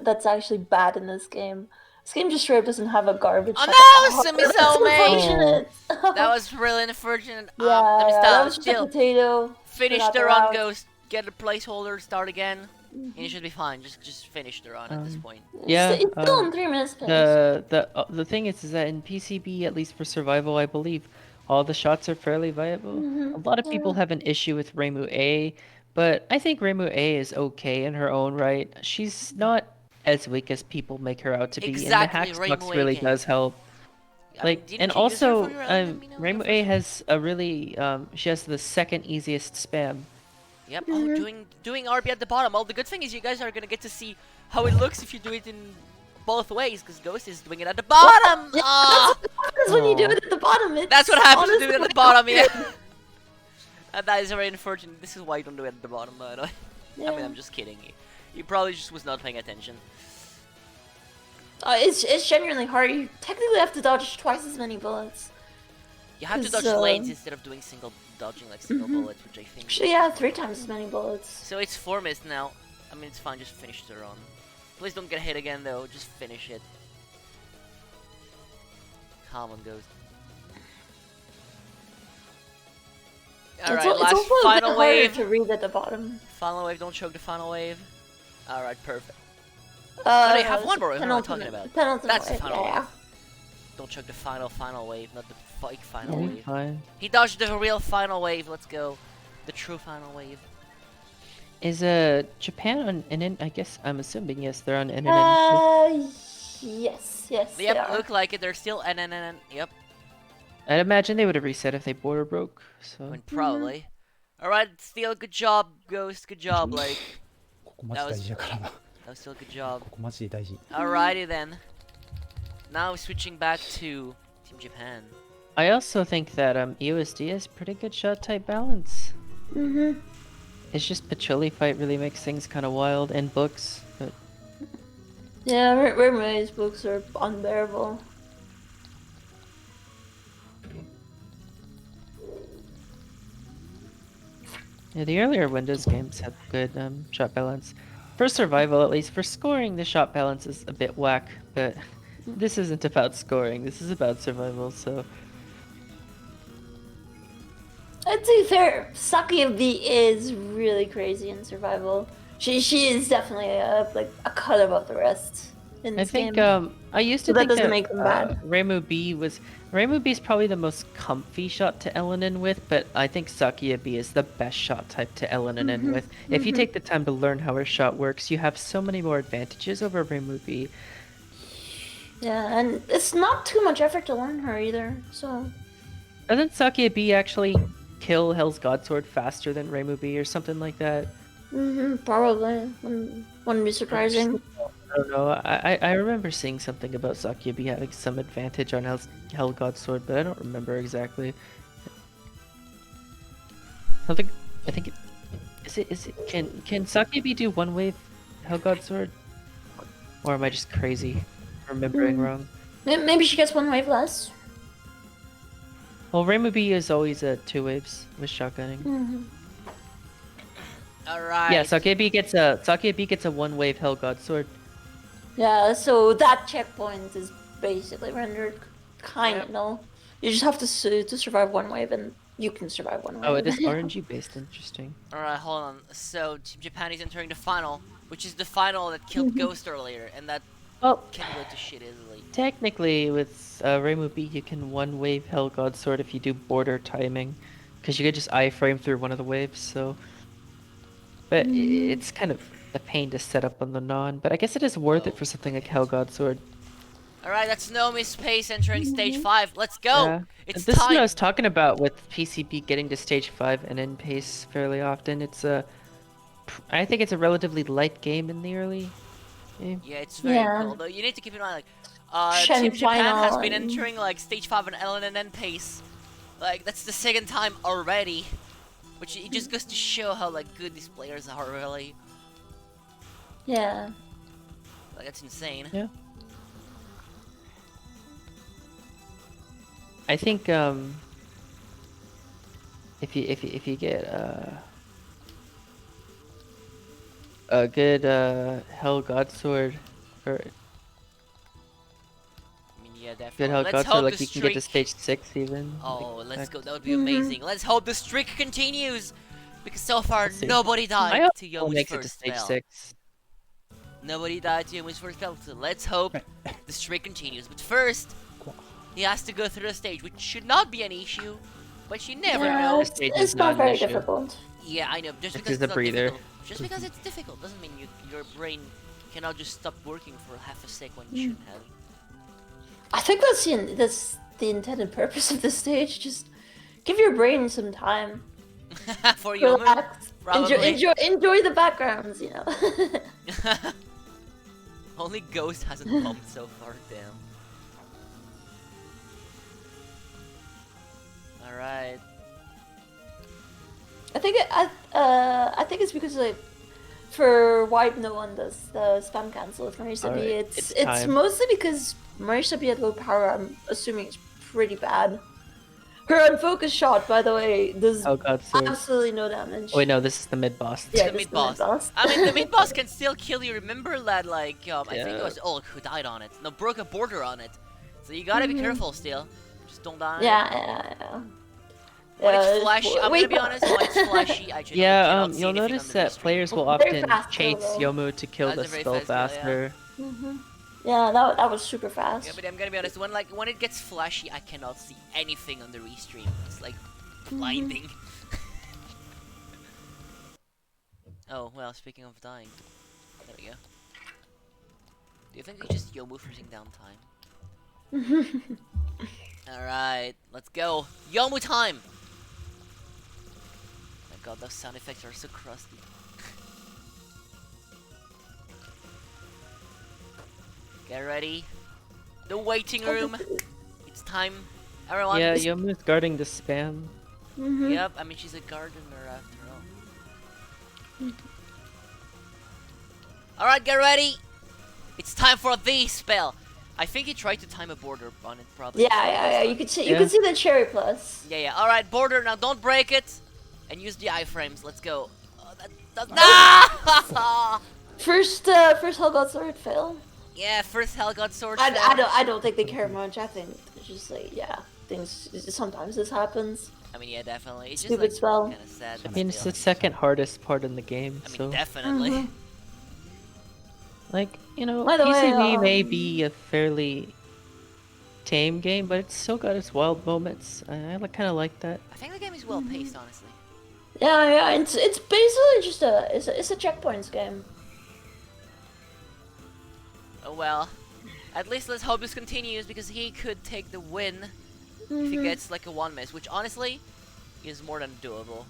that's actually bad in this game. This game just straight up doesn't have a garbage shot. Oh no, That's Simizome! unfortunate. That was really unfortunate. Yeah, Let me yeah, stop. that was just a Still, potato. finish Forgot the the run, route. Ghost. Get a placeholder, start again. And you should be fine. Just finish the run at this point. Yeah, It's still in 3 minutes. Pace. the thing is that in PCB, at least for survival, I believe, all the shots are fairly viable. A lot of people have an issue with Reimu A, but I think Reimu A is okay in her own right. She's not as weak as people make her out to be, Exactly, and the Reimu Hackbox A really game. does help. I Like, mean, didn't and you use her also, for your LM, Mino, your Reimu first A one? has a really, she has the second easiest spam. Yep. Oh, doing RB at the bottom. Well, the good thing is you guys are gonna get to see how it looks if you do it in both ways, because Ghost is doing it at the bottom. Yeah, Ah! that's what happens when you do it at the bottom. That's what happens to do it honestly at the bottom, yeah. And that is very unfortunate. This is why you don't do it at the bottom, by the way. I mean, I'm just kidding. He probably just was not paying attention. It's genuinely hard. You technically have to dodge twice as many bullets. You have to dodge So- lanes instead of doing dodging like single bullets, which I think. Actually, yeah, 3 times as many bullets. So it's 4 minutes now. I mean, it's fine. Just finish the run. Please don't get hit again, though. Just finish it. Come on, Ghost. Alright, it's last also a bit final harder wave. to read at the bottom. Final wave, don't choke the final wave. Alright, perfect. No, they have one more wave, what am I talking about? Penultimate That's the wave, final yeah. wave. Don't choke the final wave, not the fake final You'll wave. be fine. He dodged the real final wave, let's go. The true final wave. Is Japan on NN? I guess I'm assuming yes, they're on NN. Yes, they Yep, are. look like it, they're still NNN, yep. I'd imagine they would have reset if they border broke. So I mean, probably. Alright, still good job, Ghost, good job, like. ここマジ大事だからな。 That was still a good job. ここマジで大事。 Alrighty then. Now switching back to Team Japan. I also think that EOSD has pretty good shot type balance. Mm-hmm. It's just Pacholi fight really makes things kind of wild and books, but Yeah, Ray's books are unbearable. yeah, the earlier Windows games had good shot balance. For survival, at least. For scoring, the shot balance is a bit whack, but this isn't about scoring. This is about survival, so To be fair, Sakuyabi is really crazy in survival. She is definitely like a cut above the rest in I this think game. I used to So that think doesn't that make them bad. Reimu B is probably the most comfy shot to Elenin with, but I think Sakia B is the best shot type to Elenin in with. If you take the time to learn how her shot works, you have so many more advantages over Reimu B. Yeah, and it's not too much effort to learn her either. So Doesn't Sakia B actually kill Hell's Godsword faster than Reimu B or something like that? probably wouldn't be surprising. I don't know. I remember seeing something about Sakia B having some advantage on Hell Godsword, but I don't remember exactly. I think can Sakia B do one wave Hell Godsword? Or am I just crazy remembering wrong? Maybe she gets one wave less. Well, Reimu B is always two waves with shotgunning. Alright. Yeah, Sakia B gets a one wave Hell Godsword. Yeah, so that checkpoint is basically rendered kind of Yep. null. You just have to survive one wave, and you can survive one wave. Oh, it is RNG based. Interesting. Alright, hold on. So, Team Japan is entering the final, which is the final that killed Ghost earlier, and that Well, can go to shit easily. technically, with Reimu B, you can one wave Hell Godsword if you do border timing, because you could just iframe through one of the waves. So, but it's kind of a pain to set up on the non. But I guess it is worth it for something like Hell Godsword. Alright, that's Nomi's pace entering stage 5. Let's go! Yeah. It's This is what I time! was talking about with PCB getting to stage 5 and in pace fairly often. I think it's a relatively light game in the early game. Yeah, it's very Yeah. cool. Though you need to keep in mind, Shen Team Japan has final been and- entering like stage 5 and LNN pace. Like that's the second time already, which it just goes to show how like good these players are really. Yeah. Like that's insane. Yeah. I think if you get a good Hell Godsword or I mean, yeah, good definitely. Hell Let's Godsword, hope like the you can get to streak. stage 6 even. Oh, like, let's that- go. That would be amazing. Let's hope the streak continues, because so far Let's see. nobody I died hope to Cole Yomi's makes it to first stage spell. 6. Nobody died to Yomi's first spell, so let's hope the streak continues. But first, he has to go through the stage, which should not be an issue, but you never Yeah, know. it's, Stage it's is not not an very issue. difficult. Yeah, I know. Just It's because just it's a not breather. difficult, just because it's difficult doesn't mean your brain cannot just stop working for half a sec when you shouldn't have. I think that's the intended purpose of this stage. Just give your brain some time. For Yomu, Relax. probably. Enjoy the backgrounds, you know. Only Ghost hasn't bumped so far, damn. Alright. I think it's because like for White no one does the spam cancel with Marisa B. Alright, It's it's time. mostly because Marisa B at low power, I'm assuming it's pretty bad. Her unfocused shot, by the way, does Hell Godsword. absolutely no damage. Oh wait, no, this is the mid boss. Yeah, The this is mid-boss. mid-boss. I mean, the mid-boss can still kill you. Remember that, like, I think it Yeah. was Ulk who died on it. No, broke a border on it. So you gotta be careful still. Just don't die. Yeah. When it's Yeah, flashy, I'm way gonna be honest. When it's flashy, I genuinely Yeah, cannot see you'll anything notice on the that restream. players will Very often fast chase though. Yomu to kill That's the a very spell fast kill, yeah. faster. Yeah, that was super fast. Yeah, but I'm gonna be honest. When it gets flashy, I cannot see anything on the restream. It's like blinding. Oh well. Speaking of dying, there we go. Do you think it's just Yomu freezing down time? Alright, let's go. Yomu time! My god, those sound effects are so crusty. Get ready. The waiting room. It's time. Everyone. Yeah, Yomu's guarding the spam. Yep, I mean she's a gardener after all. Alright, get ready! It's time for the spell! I think he tried to time a border on it, probably. Yeah. You could see the cherry plus. Yeah. Alright, border, now don't break it! And use the iframes, let's go. No! First Hellgod sword fail. Yeah, first Hellgod sword. I don't think they care much. I think it's just like things. Sometimes this happens. I mean, yeah, definitely. It's Stupid just spell. kind of sad. I mean, it's the second hardest part in the game, I mean, so... definitely. Like, you know, By the way, PCB may be a fairly tame game, but it's still got its wild moments. I kind of like that. I think the game is well paced, honestly. Yeah. It's basically just it's a checkpoints game. Oh well. At least let's hope this continues, because he could take the win if he gets like a 1 miss, which honestly is more than doable.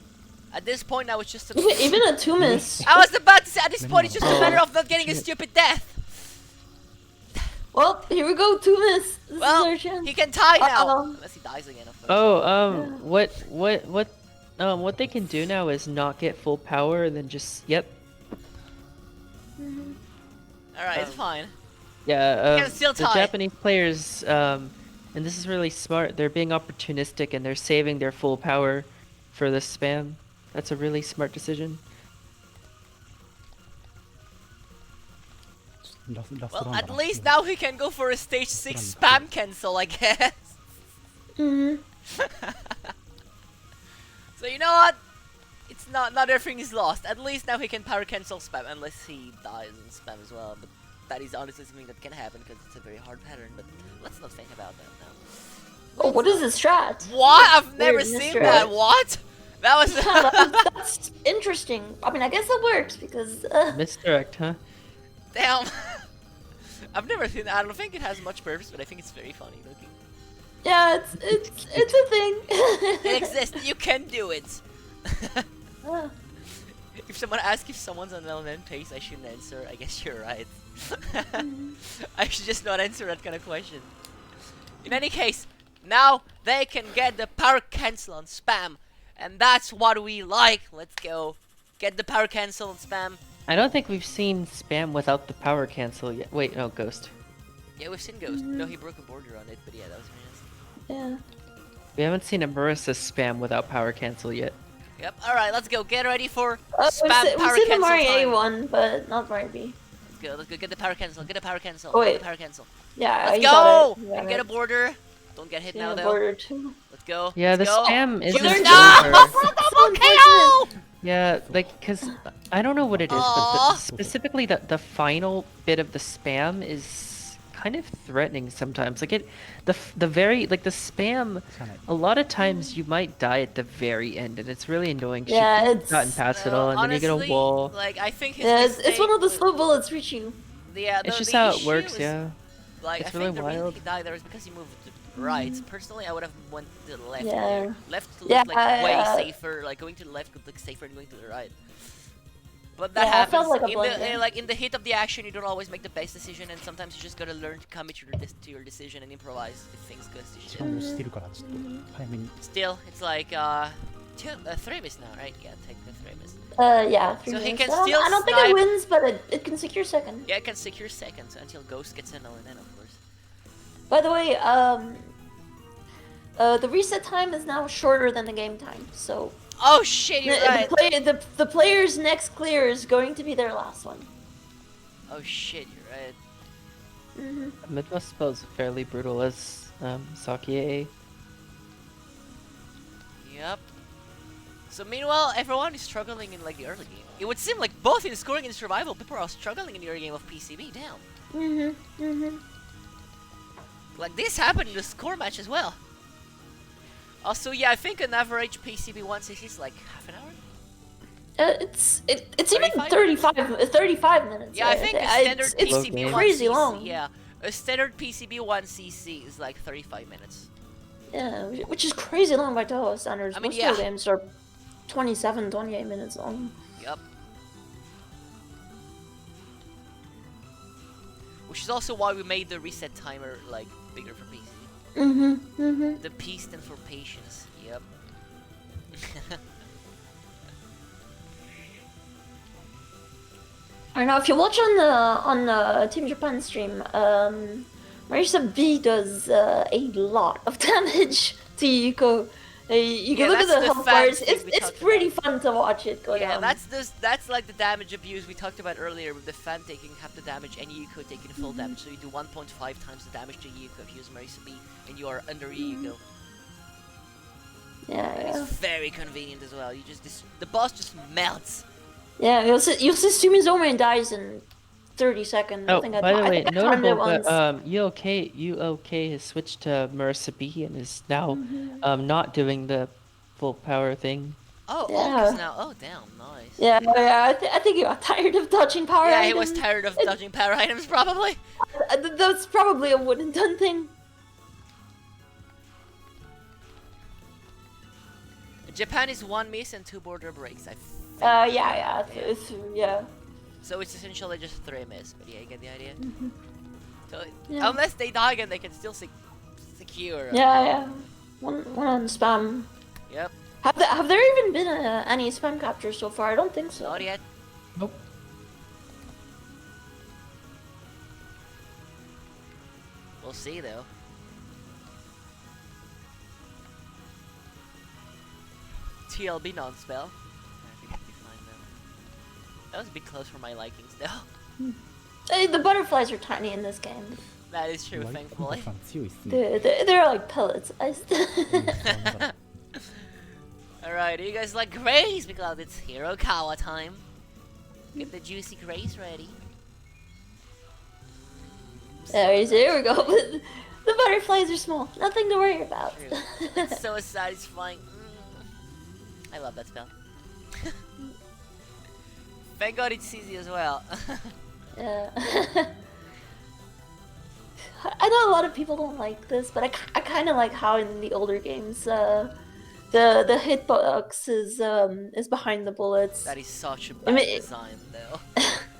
At this point now it's just a... Even a 2 miss. I was about to say, at this point it's just a matter of not getting a stupid death. Well, here we go, 2 miss. This is Well, our chance. he can tie now. Uh-oh. Unless he dies again, of course. Oh, what they can do now is not get full power and then just, yep. Alright, it's fine. Yeah, can still the tie. Japanese players, and this is really smart, they're being opportunistic and they're saving their full power for the spam. That's a really smart decision. Well, at least now he can go for a stage 6 spam cancel, I guess. So you know what? It's not everything is lost. At least now he can power cancel spam, unless he dies in spam as well. But that is honestly something that can happen because it's a very hard pattern. But let's not think about that now. Oh, what is this strat? What? I've never Weird seen misstrat. that. What? That was. That's interesting. I mean, I guess that works because. Misdirect, huh? Damn. I've never seen that. I don't think it has much purpose, but I think it's very funny looking. Yeah, it's a thing. It exists. You can do it. Ah. If someone asks if someone's on LNN pace, I shouldn't answer. I guess you're right. I should just not answer that kind of question. In any case, now they can get the power cancel on spam, and that's what we like. Let's go. Get the power cancel on spam. I don't think we've seen spam without the power cancel yet. Wait, no, Ghost. Yeah, we've seen Ghost. No, he broke a border on it, but yeah, that was very nice. Yeah. We haven't seen a Marissa spam without power cancel yet. Yep, alright, let's go. Get ready for We've spam power seen the cancel Mario A time. one, but not Mario B. Let's go. Get the power cancel. Get the power cancel. Oh, Get wait. the power cancel. Yeah, Let's you go! got it. You got And get a it. border. Don't get hit now, Yeah, though. border too. Let's go. Yeah, Let's the go. spam isn't Juice- over. No! Double KO! Yeah, like, cause I don't know what it is, but Aw. specifically the final bit of the spam is kind of threatening sometimes. Like the spam. A lot of times you might die at the very end, and it's really annoying. Yeah, You've it's- gotten past it all, and then you get a honestly, wall. Like, I think his Yeah, it's mistake one of the was- slow bullets reach you. Yeah, It's the just how it issue works, was, yeah. Like, It's I really think the reason wild. he died there was because he moved to the right. Personally, I would have went to the left. Yeah. There. Left looked Yeah, like way yeah. safer. Like going to the left would look safer than going to the right. But that Yeah, it happens. felt like a in blunder. the like in the heat of the action, you don't always make the best decision, and sometimes you just gotta learn to commit to your decision and improvise if things go to 時 shit. 間をしてるからちょっと早めに Still, it's like 3 miss now, right? Yeah, take the 3 miss. Yeah, 3 So he minutes. can I don't- still I don't think snipe- it wins, but it can secure second. Yeah, it can secure seconds until Ghost gets an LNN, of course. By the way, the reset time is now shorter than the game time, so Oh shit, you're right. the player's next clear is going to be their last one. Oh shit, you're right. Midwest spells fairly brutal as Sakie. Yep. Yep. So meanwhile, everyone is struggling in like the early game. It would seem like both in scoring and survival, people are struggling in the early game of PCB. Damn. Like this happened in the score match as well. Also, yeah, I think an average PCB 1cc is like half an hour. It's even 35? 35 minutes. Yeah, I think a standard it's PCB 1cc. crazy long. Yeah, a standard PCB 1cc is like 35 minutes. Yeah, which is crazy long by Touhou standards. I mean, Most yeah. Touhou games are 27, 28 minutes long. Yep. Which is also why we made the reset timer like bigger for PC. The P stands for patience. Yep. I know if you watch on the Team Japan stream, Marisa B does a lot of damage to Yuko. You can Yeah, look at that's the the health fan bars. thing we It's talked pretty about. fun to watch it go Yeah, down. that's like the damage abuse we talked about earlier with the fan taking half the damage and Yuko taking full damage. So you do 1.5 times the damage to Yuko if you use Marisa B and you are under Yuko. Yeah, And it's very convenient as well. You just the boss just melts. yeah. You'll see Sumizomen dies in 30 seconds. Oh, I think by the way, I timed it notable, once. but ULK has switched to Marisa B and is now not doing the full power thing. Oh, Yeah. Ulk is now. Oh, damn, nice. Yeah, I think he got tired of dodging power Yeah, items. he was tired of dodging power items, probably. That's probably a one and done thing. Japan is 1 miss and 2 border breaks. I think. Yeah. So it's essentially just 3 miss, but yeah, you get the idea. So Yeah. unless they die again, they can still secure. Yeah. One on spam. Yep. Have there even been any spam captures so far? I don't think so. Not yet. Nope. We'll see though. TLB non-spell. I think it'll be fine though. That was a bit close for my likings though. The butterflies are tiny in this game. That is true, 割と thankfully. さん強いっすね。 They're like pellets. うんなんか Alright, you guys like grace because it's Hirokawa time. Get the juicy grace ready. There we go. The butterflies are small. Nothing to worry about. True. It's so satisfying. I love that spell. Thank God it's easy as well. Yeah. I know a lot of people don't like this, but I kind of like how in the older games, the hitbox is behind the bullets. That is such a I bad mean, design, though.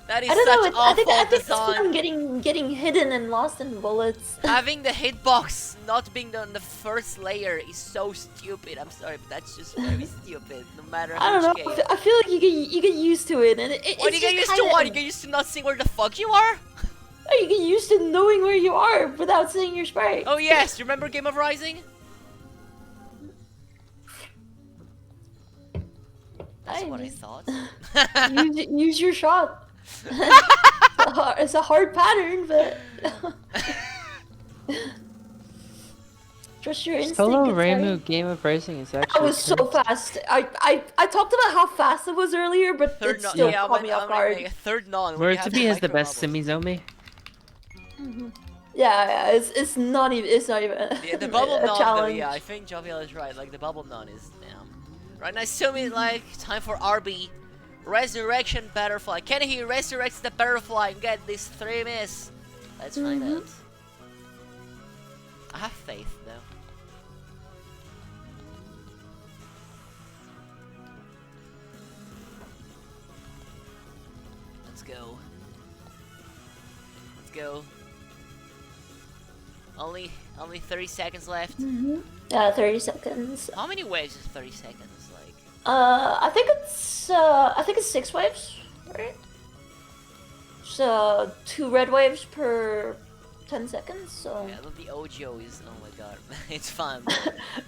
That is I don't such know. I think awful it's fun design. getting hidden and lost in bullets. Having the hitbox not being on the first layer is so stupid. I'm sorry, but that's just very stupid. No matter I don't which know. game. I feel like you get used to it, and What do you get used to? What? You get used to not seeing where the fuck you are? You get used to knowing where you are without seeing your sprite. Oh yes, you remember Game of Rising? That's what I thought. use your shot. It's a hard pattern, but trust your instinct. Solo it's hard. Reimu Game of Rising is That actually was so fast. I talked about how fast it was earlier, but Third it non. still Yeah, caught me off guard. third non. Where to be has the best Sumizomi. Yeah, it's not even Yeah, the bubble a non though, challenge. yeah, I think Jovial is right. Like the bubble non is right now. Sumi like time for RB. Resurrection Butterfly. Can he resurrect the butterfly and get this 3 miss? Let's find out. I have faith though. Let's go. Let's go. Only 30 seconds left. Yeah, 30 seconds. How many waves is 30 seconds? Like I think it's 6 waves, right? So 2 red waves per 10 seconds. So. yeah, the Ojo is oh my god, it's fun.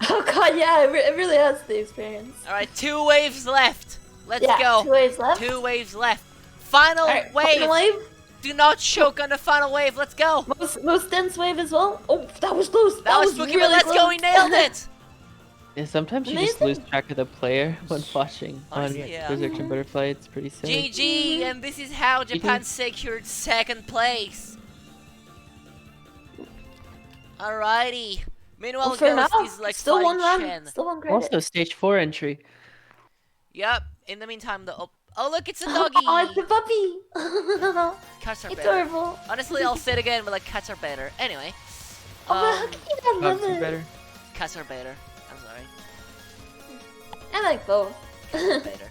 Oh god, yeah, it really has the experience. All right, 2 waves left. Let's Yeah, go. 2 waves left. 2 waves left. Final Alright, wave. final wave. Do not choke on the final wave. Let's go. Most dense wave as well. Oh, that was close. That was spooky, but let's go. We nailed it. Yeah, sometimes you just Amazing. lose track of the player when watching on Honestly, yeah. Resurrection Butterfly. It's pretty silly. GG, and this is how Japan secured 2nd place. Alrighty. Meanwhile, Well, for now, Ghost is like still one fighting round, Chen. still one credit. Also, stage 4 entry. Yep. In the meantime, the oh look, it's a Oh, doggy. it's the puppy. Cats are better. Adorable. Honestly, I'll say it again, but like cats are better. Anyway. Oh, but how can you not Pups love are it? better. Cats are better. I'm sorry. I like both. Better.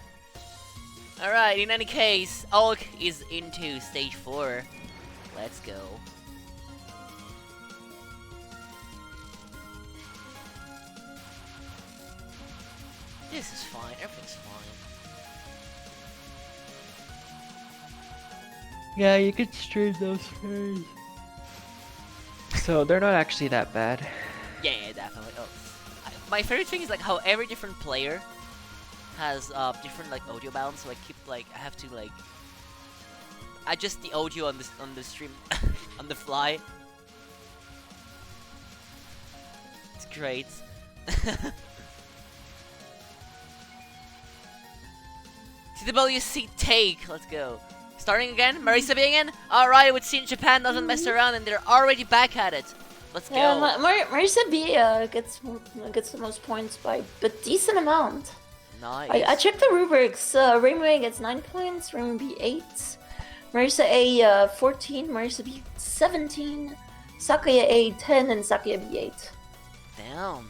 Alright, in any case, ULK is into stage 4. Let's go. This is fine, everything's fine. Yeah, you could stream those fairies. So they're not actually that bad. Yeah, definitely. Oh, my favorite thing is like how every different player has different like audio balance, so I keep like I have to like adjust the audio on the stream on the fly. It's great. TWC take, let's go. Starting again, Marisa again. Alright, we've seen Japan doesn't mess around and they're already back at it. Let's go. Yeah, Marisa B gets the most points by a decent amount. Nice. I checked the rubrics. Rainbow A gets 9 points, Rainbow B 8, Marisa A 14, Marisa B 17, Sakuya A 10, and Sakuya B 8. Damn.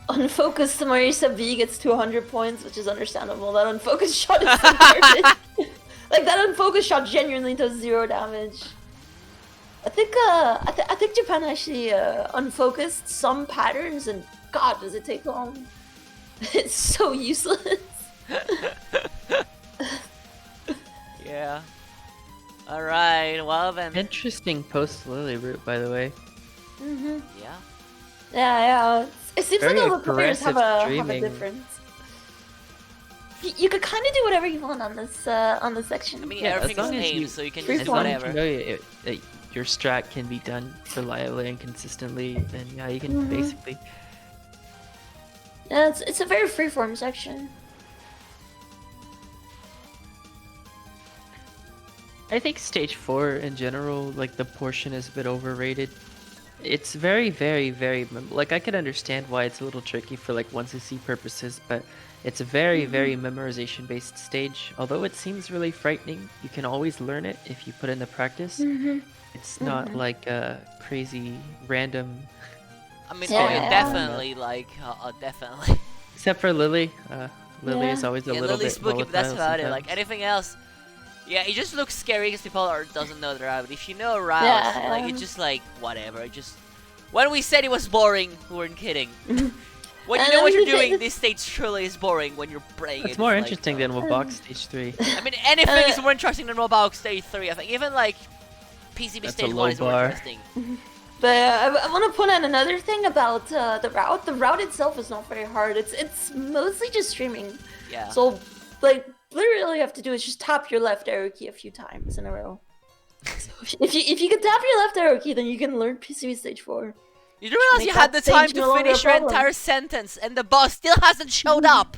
Unfocused Marisa B gets 200 points, which is understandable. That unfocused shot is so garbage. Like that unfocused shot genuinely does 0 damage. I think I think Japan actually unfocused some patterns, and God, does it take long? It's so useless. Yeah. Alright, well then. Interesting post Lily route, by the way. Mhm. Yeah. Yeah. It seems like Very all the players have a streaming. difference. You could kind of do whatever you want on this section. I mean, Yeah, as everything's long as aimed, you- so you can Free use As long as whatever. you know that your strat can be done reliably and consistently, then yeah, you can basically. Yeah, it's a very freeform section. I think stage 4 in general, like the portion is a bit overrated. It's very, very, very like I can understand why it's a little tricky for like 1cc purposes, but it's a very, very memorization based stage. Although it seems really frightening, you can always learn it if you put in the practice. It's not like a crazy random, I mean, Yeah. oh, yeah, definitely, like, definitely. except for Lily. Lily Yeah. is always a Yeah, little Lily's bit spooky, but that's volatile about it. Like, sometimes. anything else, yeah, it just looks scary because people doesn't know the route. But if you know a route, Yeah, like, yeah. it's just like, whatever. It just... When we said it was boring, we weren't kidding. When you And know what then you're the- doing, this stage truly is boring when you're playing it. It's more like, interesting than Wabok stage 3. I mean, anything is more interesting than Roblox Stage 3, I think. Even, like, PCB That's a Stage low 1 is more bar. interesting. But I want to point out another thing about the route. The route itself is not very hard. It's mostly just streaming. Yeah. So, like, literally all you have to do is just tap your left arrow key a few times in a row. So if you can tap your left arrow key, then you can learn PCB Stage 4. You do realize Make you had the that time stage no to longer finish a your problem. entire sentence, and the boss still hasn't showed up.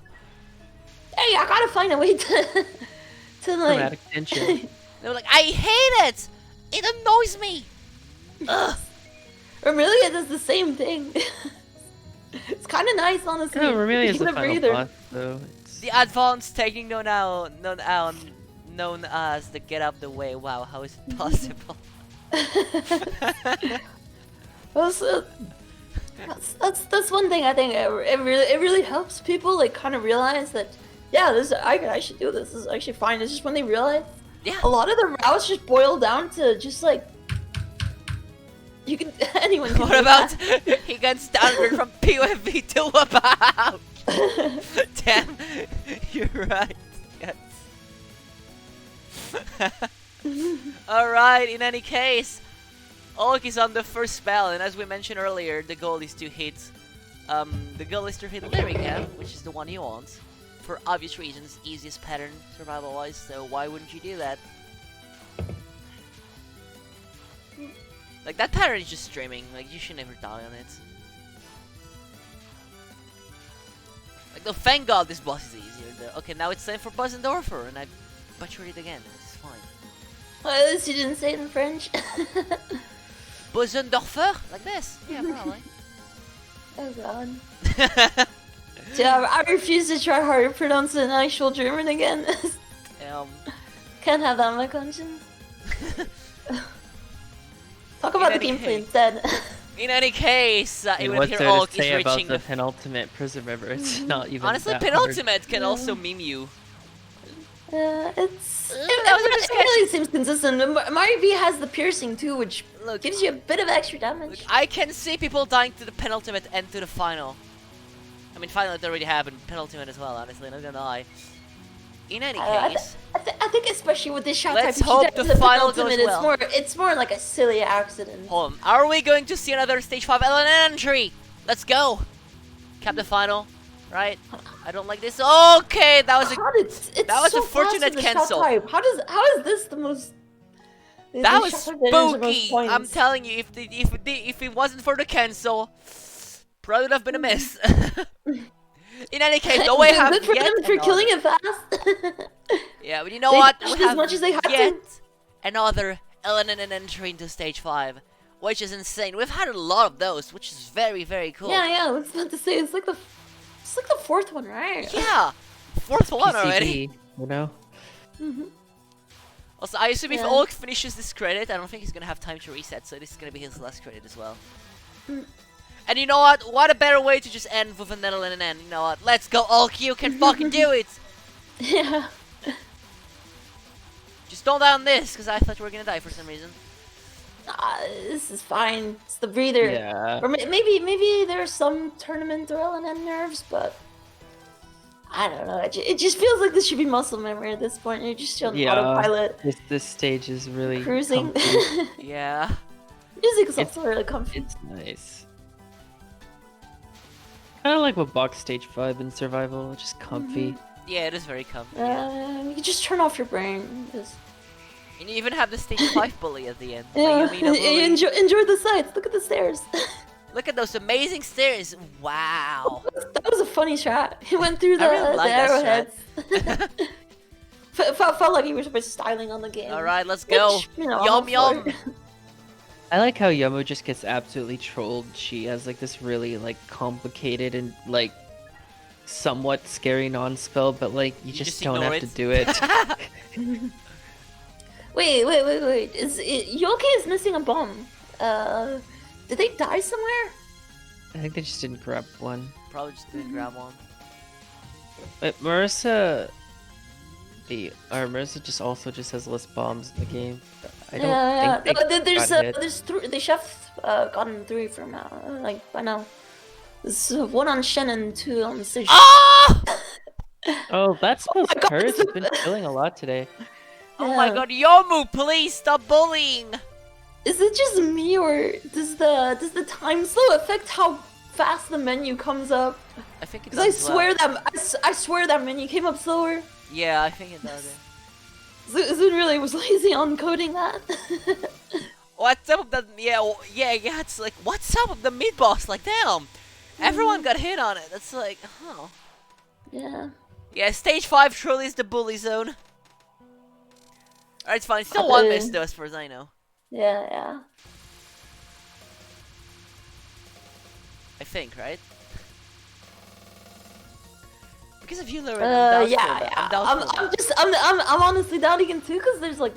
Hey, I gotta find a way to like. Dramatic tension. They were like, I hate it! It annoys me! Ugh. Romelia does the same thing. It's kind of nice, honestly. No, Romelia is You the get a final breather. boss, though. It's... The advanced taking known as the get out the way. Wow, how is it possible? Also, that's one thing I think it really helps people like kind of realize that I should do this. This is actually fine. It's just when they realize Yeah. a lot of the routes just boil down to just like you can anyone. Can What do about that. he got standard from POV to about? Damn, you're right. Yes. Alright, in any case, ULK is on the first spell, and as we mentioned earlier, the goal is to hit Lyrica, which is the one he wants. For obvious reasons, easiest pattern survival-wise, so why wouldn't you do that? Like, that pattern is just streaming. Like, you should never die on it. Like, no, thank God this boss is easier. Okay, now it's time for Buzzendorfer, and I butchered it again. It's fine. Well, at least you didn't say it in French. Buzzendorfer? Like this? Yeah, probably. Oh god. Yeah, I refuse to try hard to pronounce it in actual German again. Can't have that on my conscience. Talk about the gameplay instead. In any case, even what's if there your to ULK say is about reaching the penultimate prison river? It's not even honestly, that penultimate can also meme you. It really seems consistent. Mario V has the piercing too, which gives you a bit of extra damage. Look, I can see people dying to the penultimate and to the final. I mean, final it already happened, penultimate as well, honestly, not gonna lie. In any case... I think especially with this shot let's type, hope the final goes well. It's more like a silly accident. Hold on, are we going to see another stage 5 LNN entry? Let's go! Cap the final, right? I don't like this. Okay, that was a fortunate cancel. How is this the most... That was spooky! I'm telling you, if it wasn't for the cancel, probably would have been a miss. In any case, don't we have good for yet them for killing it fast. Yeah, but you know what? We We as have much as they had yet to. another LNN entry into stage 5, which is insane. We've had a lot of those, which is very, very cool. Yeah, I was about to say it's like the fourth one, right? Yeah, fourth one PCB, already. you know? Also, I assume if Yeah. ULK finishes this credit, I don't think he's gonna have time to reset, so this is gonna be his last credit as well. And you know what? What a better way to just end with an LNN. You know what? Let's go, ULK, you can fucking do it! Yeah. Just don't die on this, because I thought you were gonna die for some reason. This is fine. It's the breather. Yeah. Or maybe there's some tournament or LNN nerves, but I don't know. It just feels like this should be muscle memory at this point. You're just on autopilot, This stage is really cruising. comfy. Yeah. Music's also really comfy. It's nice. Kind of like what box stage 5 in survival, just comfy. Yeah, it is very comfy. Yeah. You can just turn off your brain. Just... And you even have the stage 5 bully at the end. Yeah, Like, Mino bully. enjoy the sights. Look at the stairs. Look at those amazing stairs. Wow. That was a funny shot. He went through the, I really like that arrowheads. Felt like he was styling on the game. Alright, let's go. Which, you know, Yum I'm yum. all for it. I like how Yomo just gets absolutely trolled. She has like this really like complicated and like somewhat scary non-spell, but like you just don't ignore have it. to do it. Wait. ULK is missing a bomb. Did they die somewhere? I think they just didn't grab one. Probably just didn't grab one. But Marissa just also just has less bombs in the game. I don't think they There's three. They should have gotten 3 from now. Like by now. There's 1 on Shen and 2 on Sage. Ah! Oh, that's supposed to God, hurt. It's been killing a lot today. Oh my god, Yomu, please stop bullying! Is it just me, or does the time slow affect how fast the menu comes up? I think it Because does. I swear that menu came up slower. Yeah, I think it does. Zun really was lazy on coding that. What's up with the yeah, it's like, what's up with the mid boss? Like, damn, everyone got hit on it. That's like, huh. Yeah. Yeah, stage 5 truly is the bully zone. Alright, it's fine. Still 1 miss though, as far as I know. Yeah. I think, right? Because of you, Lauren, I'm doubtful. I'm honestly doubting it too, because there's like,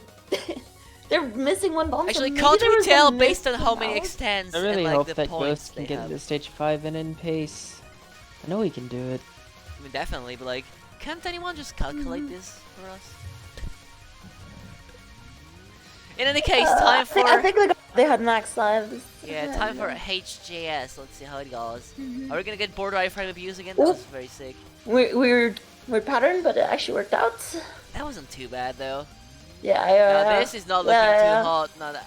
they're missing 1 bomb. Actually, so can't maybe there we was tell one based on miss how many somehow. extends I really and like hope the that points Ghost can they get have? into stage 5 and in pace. I know he can do it. I mean, definitely, but like, can't anyone just calculate this for us? In any case, time for... I think like they had max lives. Yeah, time for HJS. Let's see how it goes. Are we gonna get border iframe abuse again? Ooh. That was very sick. Weird pattern, but it actually worked out. That wasn't too bad though. Yeah, No, this is not looking too hot. No, that...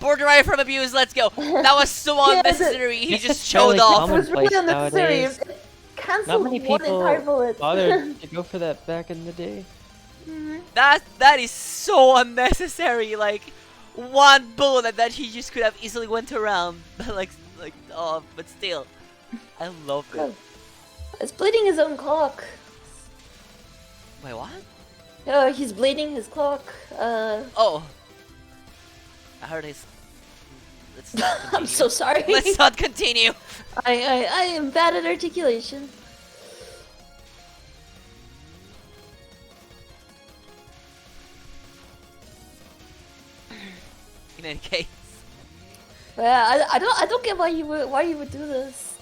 Border iframe abuse. Let's go. That was so unnecessary. He just showed fairly off. It was really commonplace unnecessary. nowadays. It canceled Not many one people entire bullet. bothered to go for that back in the day. That is so unnecessary. Like, one bullet that he just could have easily went around. But still, I love it. Oh. It's bleeding his own clock. Wait, what? Oh, he's bleeding his clock. Oh, I heard his. Let's not continue. I'm so sorry. Let's not continue. I am bad at articulation. In any case, Yeah, I don't get why you would do this.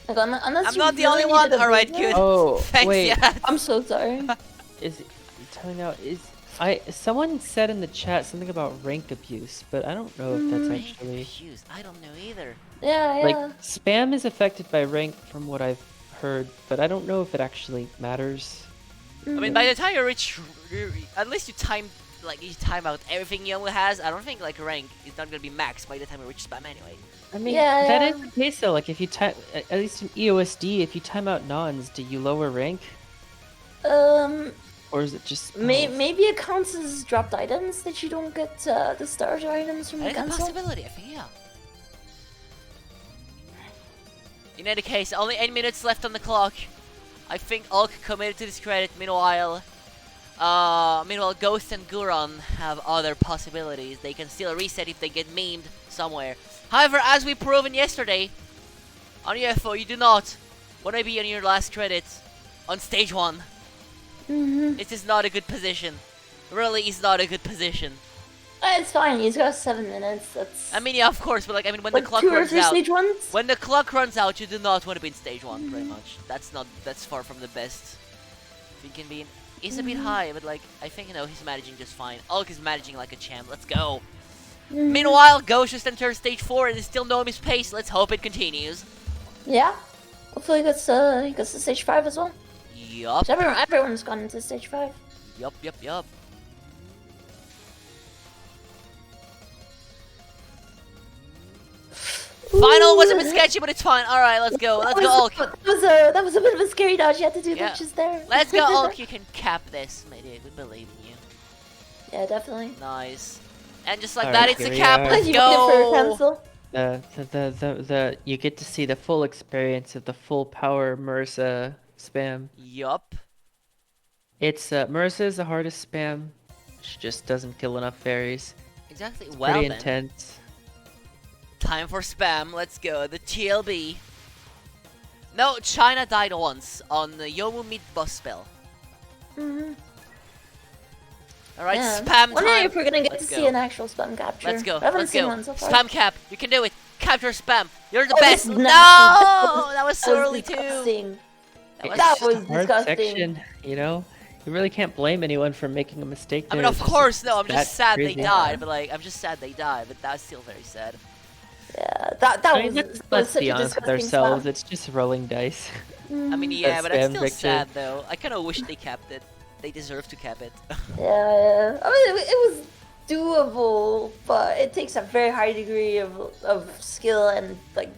Like, unless I'm you not the really only one. needed a All right, video. good. Oh, Thanks, wait. yeah. I'm so sorry. Is it telling out? Someone said in the chat something about rank abuse, but I don't know if that's actually. Shoes. I don't know either. Yeah, Like, yeah. spam is affected by rank from what I've heard, but I don't know if it actually matters. I mean, by the time you reach, unless you time out everything Yomu has, I don't think like rank is not gonna be max by the time you reach spam anyway. I mean, Yeah, that yeah. is the case though. Like, if you time, at least in EOSD, if you time out nons, do you lower rank, or is it just? Maybe it counts as dropped items that you don't get the starter items from the That is a console. possibility, I think, yeah. In any case, only 8 minutes left on the clock. I think ULK committed to this credit. Meanwhile, Ghost and Guron have other possibilities. They can still reset if they get memed somewhere. However, as we proven yesterday, on UFO, you do not want to be on your last credits on stage 1. This is not a good position. Really is not a good position. It's fine. He's got 7 minutes. That's. I mean, yeah, of course, but like, I mean, when like the clock 2 or runs 3 out, stage ones. when the clock runs out, you do not want to be in stage 1, pretty much. That's far from the best. He can be in, it's a bit high, but like, I think, he's managing just fine. ULK is managing like a champ. Let's go. Meanwhile, Ghost just entered stage 4 and is still knowing his pace. Let's hope it continues. Yeah. Hopefully he gets to stage 5 as well. Yup. So everyone's gone into stage 5. Yup. Final was a bit sketchy, but it's fine. Alright, let's go. Let's go, ULK. That was a bit of a scary dodge. You had to do Yeah. that just there. Let's go, ULK. You can cap this, matey. We believe in you. Yeah, definitely. Nice. And just like All that, right, it's a here we cap. are. Let's You waited for your go. cancel? You get to see the full experience of the full power MRSA spam. Yup. It's MRSA is the hardest spam. She just doesn't kill enough fairies. Exactly. It's Well pretty then. intense. Time for spam. Let's go. The TLB. No, China died once on the Yomu mid boss spell. Alright, Yeah. spam Wondering time. if we're gonna get Let's to go. see an actual spam capture. Let's go. I haven't Let's seen go. one so far. Spam cap. You can do it. Capture spam. You're the That best. was No, nasty. that was so That was early too. disgusting. That was That It's just was a hard disgusting. section, You really can't blame anyone for making a mistake I there. mean, It's of just- course, no. I'm it's just that sad crazy. they died, but like, I'm just sad they died. But that's still very sad. Yeah, that I mean, was. let's, that was let's such be a honest with disgusting ourselves. spam. It's just rolling dice. I mean, yeah, but spam I'm still victory. sad though. I kind of wish they capped it. They deserve to cap it. Yeah. I mean, it was doable, but it takes a very high degree of skill and like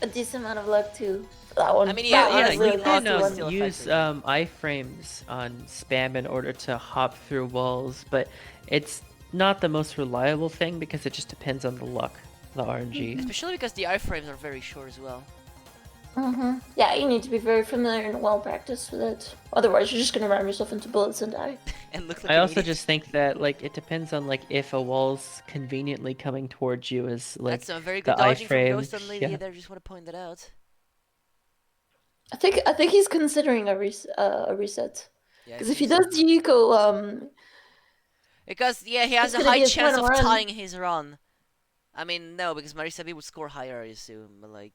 a decent amount of luck too. That one. I mean, yeah, that one yeah, was you really can nasty one. still use effective. iframes on spam in order to hop through walls, but it's not the most reliable thing because it just depends on the luck, the RNG. Especially because the iframes are very short as well. Yeah, you need to be very familiar and well practiced with it. Otherwise, you're just gonna ram yourself into bullets and die. And look like I an also idiot. just think that like it depends on like if a wall's conveniently coming towards you as like That's a very the good dodging from iframe. Ghost and Lady Yeah. there. Just want to point that out. I think he's considering a reset. Yeah, Because if he does the Yuko, because yeah, he has It's a gonna high be a chance of fun run. tying his run. I mean, no, because Marisa B would score higher, I assume. But like,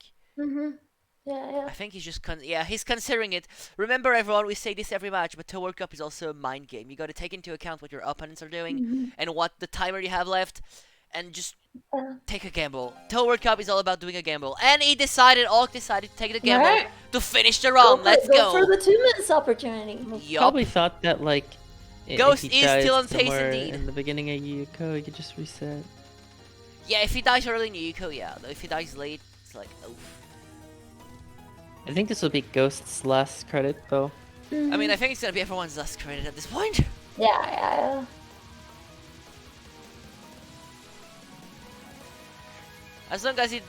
yeah. I think he's just he's considering it. Remember, everyone, we say this every match, but Touhou World Cup is also a mind game. You got to take into account what your opponents are doing and what the timer you have left, and just take a gamble. Touhou World Cup is all about doing a gamble, and ULK decided to take the gamble Alright. to finish the run. Let's Go for go. the 2 minutes opportunity. Yup. Probably thought that like Ghost if he is dies still on pace somewhere indeed. in the beginning of Yuko, he could just reset. Yeah, if he dies early in Yuko, yeah. Though if he dies late, it's like, oof. I think this will be Ghost's last credit though. I mean, I think it's gonna be everyone's last credit at this point. Yeah. As long as he,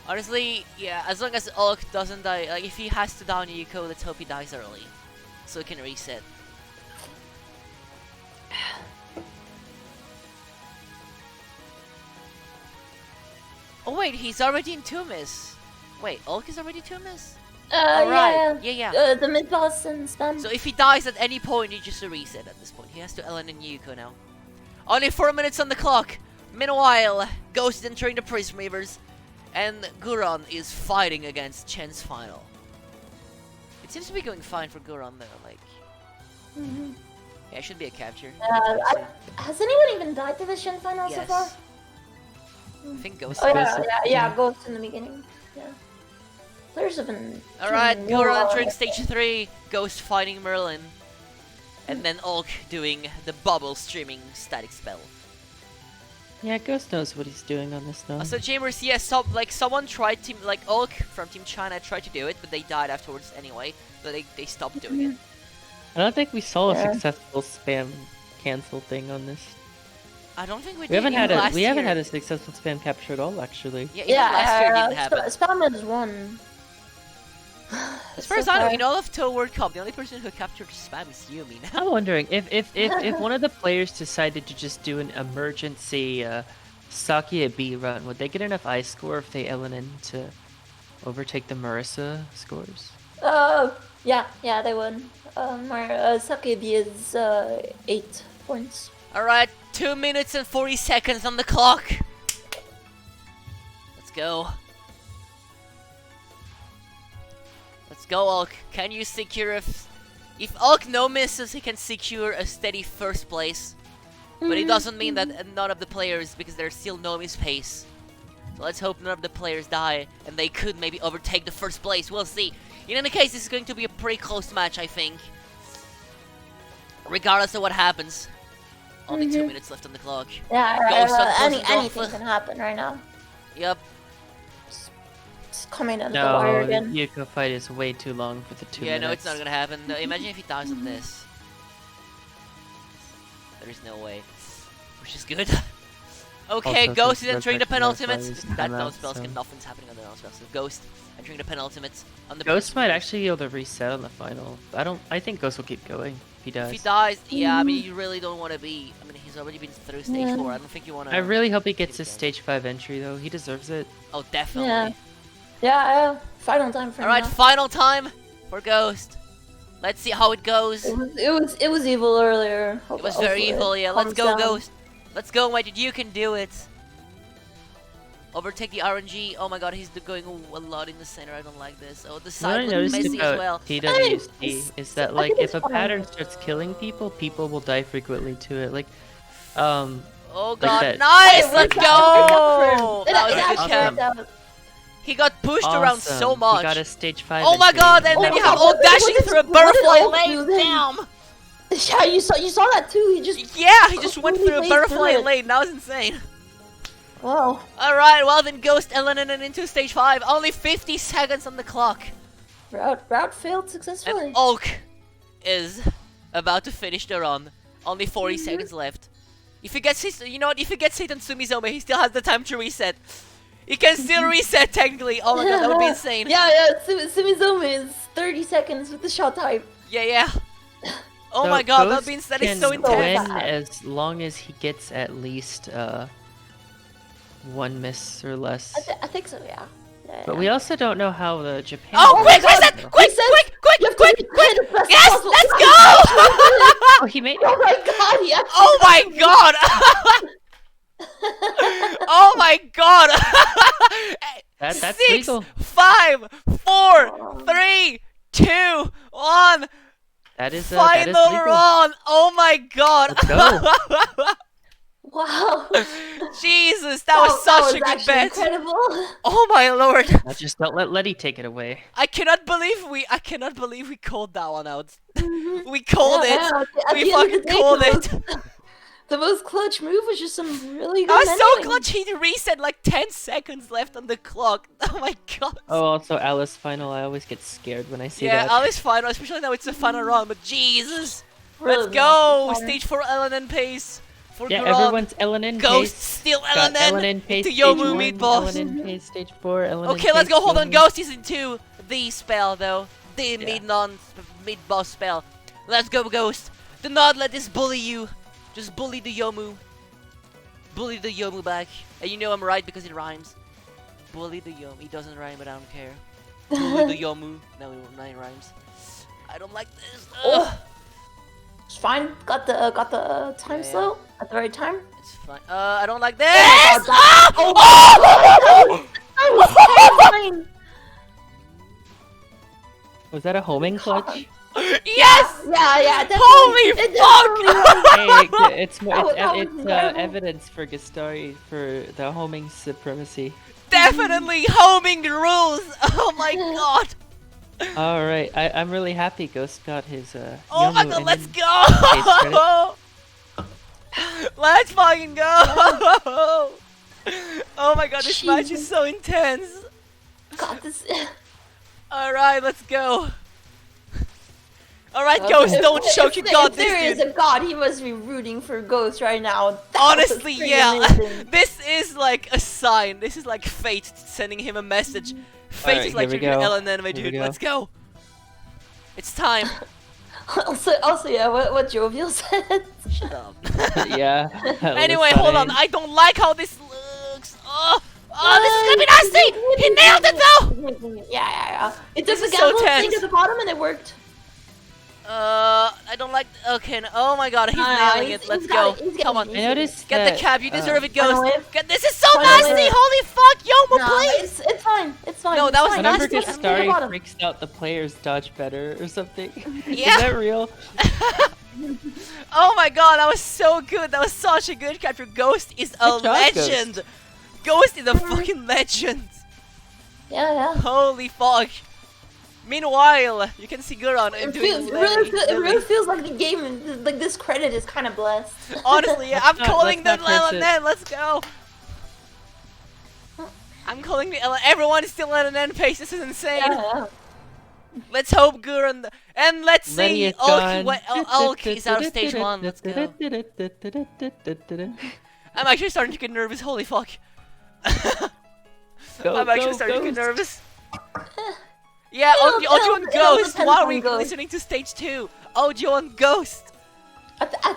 honestly, yeah, as long as ULK doesn't die, like if he has to down Yuko, let's hope he dies early, so he can reset. Oh wait, he's already in 2-miss. Wait, ULK is already 2-miss? Alright, yeah. The mid boss and spam. So if he dies at any point, he just a reset at this point. He has to Ellen and Yuko now. Only 4 minutes on the clock. Meanwhile, Ghost is entering the Prism Reavers, and Guron is fighting against Chen's final. It seems to be going fine for Guron though, like... Yeah, it should be a capture. Has anyone even died to the Shen final so far? I think Ghost Oh has. yeah, Ghost in the beginning. Yeah. Players have been... Alright, Guron entering stage 3, Ghost fighting Merlin. And then ULK doing the bubble streaming static spell. Yeah, Ghost knows what he's doing on this now. So Chambers, yes, someone tried to, like ULK from Team China tried to do it, but they died afterwards anyway. So they stopped doing it. I don't think we saw a successful spam cancel thing on this. I don't think we We haven't had a a successful spam capture at all, actually. Yeah, even last year didn't happen. Spam has won. As far as I know, in all of Touhou World Cup, the only person who captured spam is Yumi now. I'm wondering if one of the players decided to just do an emergency Sakia B run, would they get enough ice score if they Ellen in to overtake the Marissa scores? Yeah, they would. Sakebi is 8 points. Alright, 2 minutes and 40 seconds on the clock. Let's go. Let's go, ULK. Can you secure if ULK no misses, he can secure a steady first place. But it doesn't mean that none of the players, because there's still no miss pace. So let's hope none of the players die, and they could maybe overtake the first place. We'll see. In any case, this is going to be a pretty close match, I think. Regardless of what happens. Only 2 minutes left on the clock. Yeah, anything can happen right now. Yep. It's coming under the wire again. The Yuko fight is way too long for the 2 minutes. Yeah, no, it's not gonna happen. No, imagine if he dies on this. There is no way. Which is good. Okay, Also, Ghost since is entering the Resurrection penultimate. Life is That come no out, spells so- can, nothing's happening on the non spells. So Ghost entering the penultimate on the Ghost might actually be able to reset on the final. I think Ghost will keep going if he does. If he dies, yeah, I mean, you really don't want to be. I mean, he's already been through stage 4. I don't think you want to. I really hope he gets his stage 5 entry though. He deserves it. Oh, definitely. Yeah, final time for him. Alright, now. final time for Ghost. Let's see how it goes. It was evil earlier. It was very evil, yeah. Let's go, Ghost. Let's go, my dude. You can do it. Overtake the RNG. Oh my god, he's going a lot in the center. I don't like this. Oh, the What side I looks noticed messy as well. about TWC is that like think if a it's fine. pattern starts killing people, people will die frequently to it. Like, Oh like god, that. nice! It Let's worked out go! for him. That was It a good actually camp. worked out. He got pushed around so awesome. much. He got a stage 5 Oh my entry. god, and then Oh you my have God, all dashing what through a did- what did butterfly Oak lane. do then? Damn! Yeah, you saw that too. He just Yeah, he just went Completely through a blazed butterfly through it. lane. That was insane. wow. Alright, well then Ghost eliminated into stage 5. Only 50 seconds on the clock. Route failed successfully. And ULK is about to finish the run. Only 40 seconds left. If he gets his, you know what? If he gets hit on Sumizome, he still has the time to reset. He can still reset technically. Oh my god, that would be insane. Yeah. Sumizome is 30 seconds with the shot type. Yeah. Oh So my god, that Ghost means that is can so win intense. bad. as long as he gets at least 1 miss or less. I think so. Yeah. But we also don't know how the Japan. Oh, quick, my God. reset! Quick! You have to play the best Yes, possible- let's go! Oh, he made. Oh my god, yeah. Oh my god! Oh my god! That's 6, legal. 5, 4, 3, 2, 1. That is Final legal. run! Oh my god! Let's go. Wow. Jesus, that was such a good actually bet. incredible. Oh my lord! Now just don't let Letty take it away. I cannot believe we called that one out. We called it. At We the end of fucking the day, called the it. The most clutch move was just some really good. That was so ending. clutch. He reset like 10 seconds left on the clock. Oh my god. Oh, also Alice final. I always get scared when I see Yeah, that. Alice final, especially now it's the final run. But Jesus, Really let's go. nice. Stage 4 LNN pace. For Yeah, Guron. everyone's LNN Ghost pace. still Got LNN pace to stage Yomu 1, meatballs. LNN pace stage 4, LNN Okay, let's pace go. Hold on. Yomu. Ghost is into the spell though. The Yeah. mid-boss spell. Let's go, Ghost. Do not let this bully you. Just bully the Yomu. Bully the Yomu back. And you know I'm right because it rhymes. Bully the Yomu. It doesn't rhyme, but I don't care. Bully the Yomu. No, it rhymes. I don't like this. Ugh. It's fine. Got the time Yeah. slow at the right time. It's fine. I don't like this. Oh, God, Ah! oh, I was terrifying. Was that a homing clutch? Yes! Yeah, definitely. Holy It fuck! definitely was. Hey, it's That was incredible. evidence for Gastari for the homing supremacy. Definitely homing rules. Oh my god. All right, I'm really happy Ghost got his Oh my Yomu god, and let's then go! Let's fucking go! Oh my god, this match is Jesus. so intense. God, this. Alright, let's go. Alright, If- Ghost, don't if- choke, you if got there this, is dude. a god, he must be rooting for Ghost right now. That was Honestly, pretty yeah. amazing. This is like a sign. This is like fate sending him a message. Fate Alright, is like here we your go. LNN, my Here we dude. go. Let's go. It's time. Also, yeah, what Jovial said. Shut up. yeah. Anyway, hold on. I don't like how this looks. Oh, this is gonna be nasty. He nailed it though. Yeah. It This took the is so gamble thing tense. at the bottom and it worked. I don't like. Okay, no, oh my god, he's nailing it. Let's he's go. got it, he's Come got on. it. I noticed Get that, the cap. You deserve it, Final Ghost. wave. This is so Final nasty. wave. Holy fuck, Yomu, No, please. it's fine. It's fine. No, it's that was fine. Whenever nasty. Just take it at the Gastari bottom. freaks out, the players dodge better or something. Yeah. Is that real? Oh my god, that was so good. That was such a good capture. Ghost is a Good job, Ghost. legend. Ghost is a fucking legend. Yeah. Holy fuck. Meanwhile, you can see Guron It, doing really feels like the game, like this credit is kind of blessed. Honestly, yeah, I'm No, calling the let's not curse it. LNN. Let's go. I'm calling the LNN. Everyone is still LNN pace. This is insane. Yeah. Let's hope Guron and let's Letty see is gone. Ulk is out of stage 1. Let's go. I'm actually starting to get nervous. Holy fuck. Go, I'm actually go, starting to get Ghost. nervous. Yeah, Ojo and it'll Ghost. depend Why are on we Ghost. listening to stage 2? Ojo and Ghost. I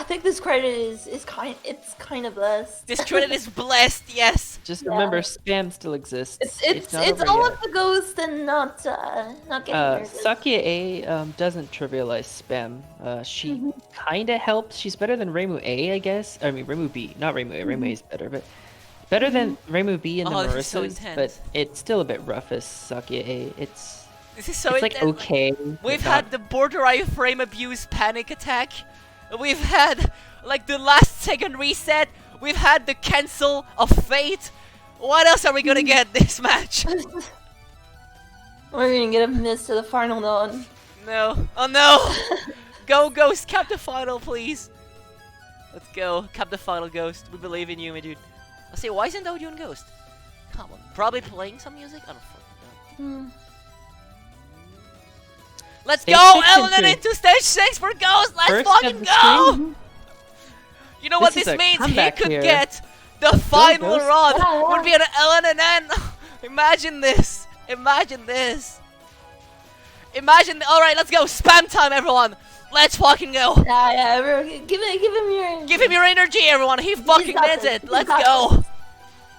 think this credit is kind of blessed. This credit is blessed, yes. Just Yeah. remember, spam still exists. It's not over all yet. up the Ghost and not getting nervous. Sakia A doesn't trivialize spam. She kind of helps. She's better than Reimu A, I guess. I mean, Reimu B, not Reimu A. Reimu A is better, but better than Reimu B and the Oh, this is so Marissas. intense. But it's still a bit rough as Sakia A. This is so It's like intense. okay. We've but had not- the border iframe abuse panic attack. We've had like the last second reset. We've had the cancel of fate. What else are we gonna get this match? We're gonna get a miss to the final none. No. Oh no! Go Ghost, cap the final, please. Let's go. Cap the final, Ghost. We believe in you, my dude. I'll say, why isn't Ojo and Ghost? Come on. Probably playing some music? I don't fucking know. Let's Stage go! 6 LNN entry. into stage 6 for Ghost! Let's First fucking of the go! spring. You know what This is this a means? He comeback could here. get the final Ghost. run! Yeah. Would be an LNN! Imagine this! Imagine this! Imagine. Alright, let's go! Spam time, everyone! Let's fucking go! Yeah, everyone, give him your. Give him your energy, everyone! He fucking got needs this. it! He's Let's got go! this.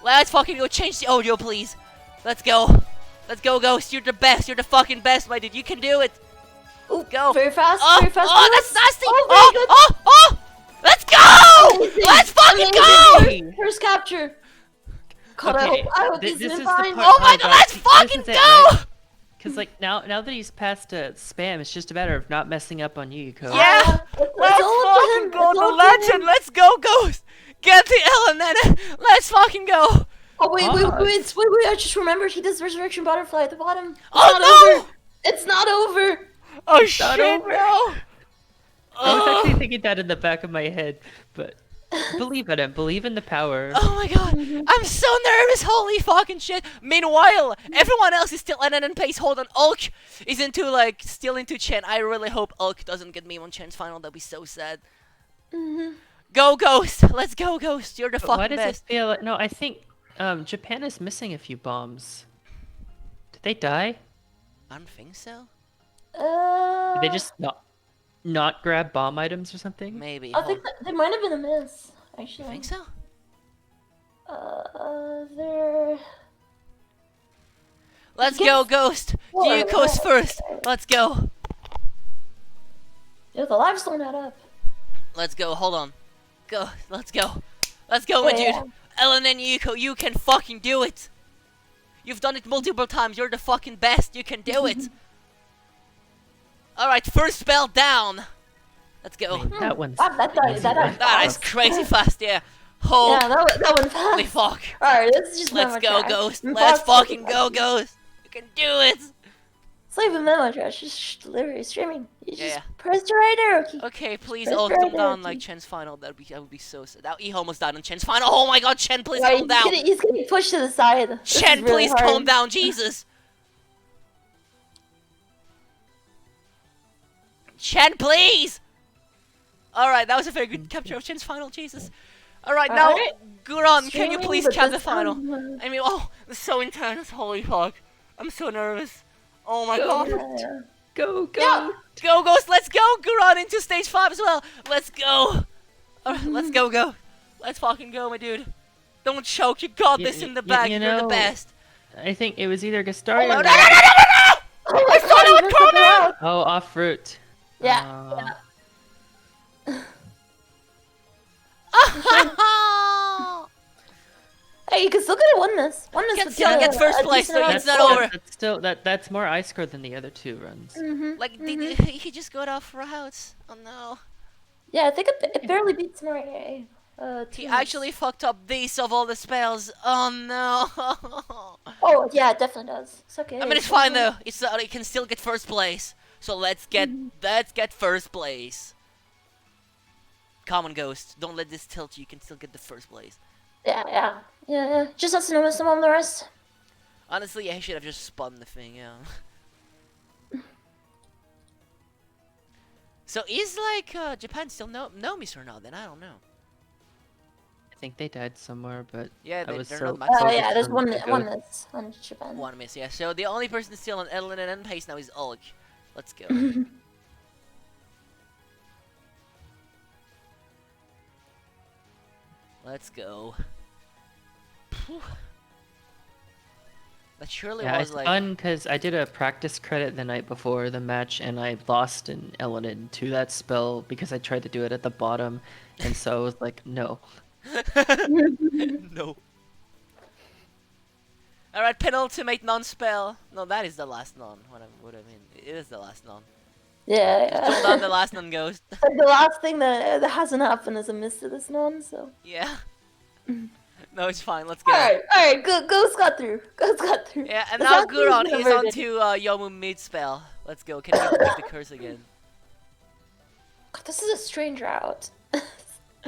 Let's fucking go! Change the audio, please! Let's go! Let's go, Ghost! You're the best! You're the fucking best, my dude! You can do it! Ooh, Go. Very fast. Oh, Very fast. oh, that's nasty! Oh, very good. Oh! Let's go! Amazing. Let's fucking Amazing. go! First capture. God, Okay, I hope he's this doing is the fine. part- Oh my Oh, god, God, let's this fucking is it, go! right? Cause like now that he's past spam, it's just a matter of not messing up on you, Yuko. Yeah! It's Let's all up to fucking him. go, It's the all up to legend! him. Let's go, Ghost! Get the LNN! Let's fucking go! Oh wait, Pause. wait! I just remembered he does Resurrection Butterfly at the bottom. It's Oh, not no! over. It's not over. Oh not shit, over. no! I was Oh. actually thinking that in the back of my head, but believe in him. Believe in the power. Oh my god, I'm so nervous, holy fucking shit. Meanwhile, everyone else is still NNN pace. Hold on, Ulk is into still into Chen. I really hope Ulk doesn't get me on Chen's final, that'd be so sad. Go Ghost! Let's go Ghost! You're the But why fucking does best. it feel like... No, I think Japan is missing a few bombs. Did they die? I don't think so. Did they just not grab bomb items or something? Maybe. I think that there might have been a miss, actually. You think so? There. Let's Yes. go Ghost! Yuko's first! Let's go! Yeah, the lives don't add up. Let's go, hold on. Go, let's go. Let's go, my Yeah. dude. Ellen and Yuko, you can fucking do it! You've done it multiple times, you're the fucking best, you can do it! Alright, first spell down! Let's go. That one's... That is crazy fast, yeah. Holy Yeah, that one fast. fuck. Alright, let's just Let's memo go, trash. Ghost. Memo Let's trash. fucking go, Ghost. You can do it. It's not even memo trash, just literally streaming. You just Yeah. press the right arrow key. Okay, please Press all right calm down arrow like key. Chen's final. That would be so sad. Now he almost died on Chen's final. Oh my god, Chen, please Right, calm down. he's getting pushed to the side. This is Chen, really please hard. calm down, Jesus. Chen, please. Alright, that was a very good capture of Chen's final, Jesus. Alright, now, Alright. Guron, can you Streaming, please but cap the this final? time, I mean, oh, it's so intense. Holy fuck. I'm so nervous. Oh my Go. god. yeah. Go, go! Yeah. Go, Ghost, let's go! Guron into stage 5 as well! Let's go! Alright, let's go. Let's fucking go, my dude. Don't choke, you got this in the bag, you you're the know- best. I think it was either Gastari No, or... no! Oh my saw god, that he ripped it out. Oh, off route. Yeah. Hey, you can still get a one miss. One miss Can would still a- get first a place, decent though, amount it's of not score. over. That's still that's more ice score than the other two runs. Like, he just got off routes. Oh no. Yeah, I think it barely beats Maria. He actually fucked up these of all the spells. Oh no. Oh yeah, it definitely does. It's okay. I mean, it's fine though. It's he can still get first place. So let's get first place. Common Ghost, don't let this tilt you. You can still get the first place. Yeah. Just has to know some of the rest. Honestly, I should have just spun the thing. Yeah. So is like Japan still no miss or not? Then I don't know. I think they died somewhere, but Yeah, I was they're so not max. Oh focused yeah, there's on one the one goat. miss on Japan. One miss, yeah. So the only person still on LNN pace now is ULK. Let's go. Let's go. Phew. That surely Yeah, was it's like. fun because I did a practice credit the night before the match, and I lost an element to that spell because I tried to do it at the bottom, and so I was like, no. No. Alright, penultimate non-spell. No, that is the last non. What I mean, it is the last non. Yeah. Hold on, the last non goes. Like the last thing that hasn't happened is a miss to this non, so. Yeah. No, it's fine. Let's go. Alright, Ghost got through. Yeah, and The now last thing Guron is is averted. on to Yomu mid spell. Let's go. Can you break the curse again? God, this is a strange route.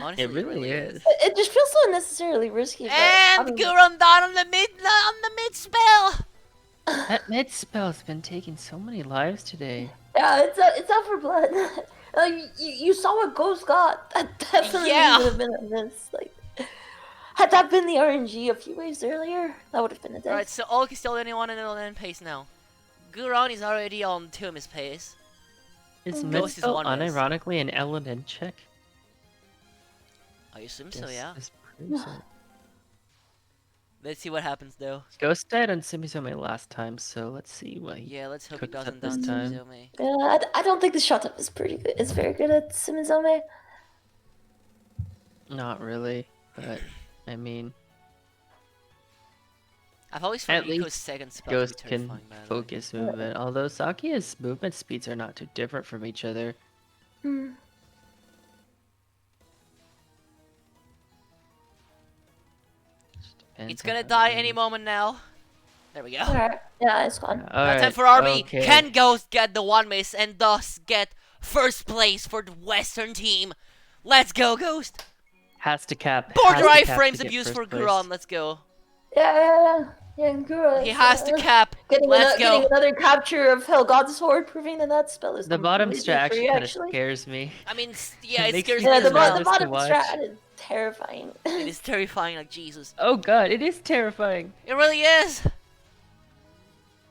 Honestly, It really is. It just feels so unnecessarily risky. But, I And mean, Guron down on the mid spell. That mid spell's been taking so many lives today. yeah, it's out for blood. You saw what Ghost got. That definitely Yeah. would have been a miss. Like, had that been the RNG a few waves earlier, that would have been a death. Alright, so Ulk is still the only one in LN pace now. Guron is already on 2 miss pace. Is Ghost mid is spell one miss. unironically an element check? I assume so, Guess yeah. this proves it. Let's see what happens though. Ghost died on Simizome last time, so let's see what he... Yeah, let's hope he Cooked up doesn't this down time. to Izumi. Yeah, I don't think the shot up is pretty good. It's very good at Simizome. Not really, but I mean, I've always At found Riko's least second spell to be Ghost can terrifying, by the way. focus movement. Although Sakia's movement speeds are not too different from each other. Hmm. Just depends It's on gonna how die it any goes. moment now. There we go. Alright, yeah, it's gone. Now Alright, time for RB. okay. Can Ghost get the 1 miss and thus get first place for the Western team? Let's go, Ghost! Has to cap. Border has to eye cap frames to get abuse first for place. Guron. Let's go. Yeah. Yeah, and Gura He is, has to cap. getting, Let's getting go. another capture of Hellgod's Sword, proving that that spell is The bottom completely strat free, actually kind of actually. scares me. I mean, yeah, it Makes scares me me Yeah, as the well. nervous to bottom watch. strat is terrifying. It is terrifying, like Jesus. Oh god, it is terrifying. It really is.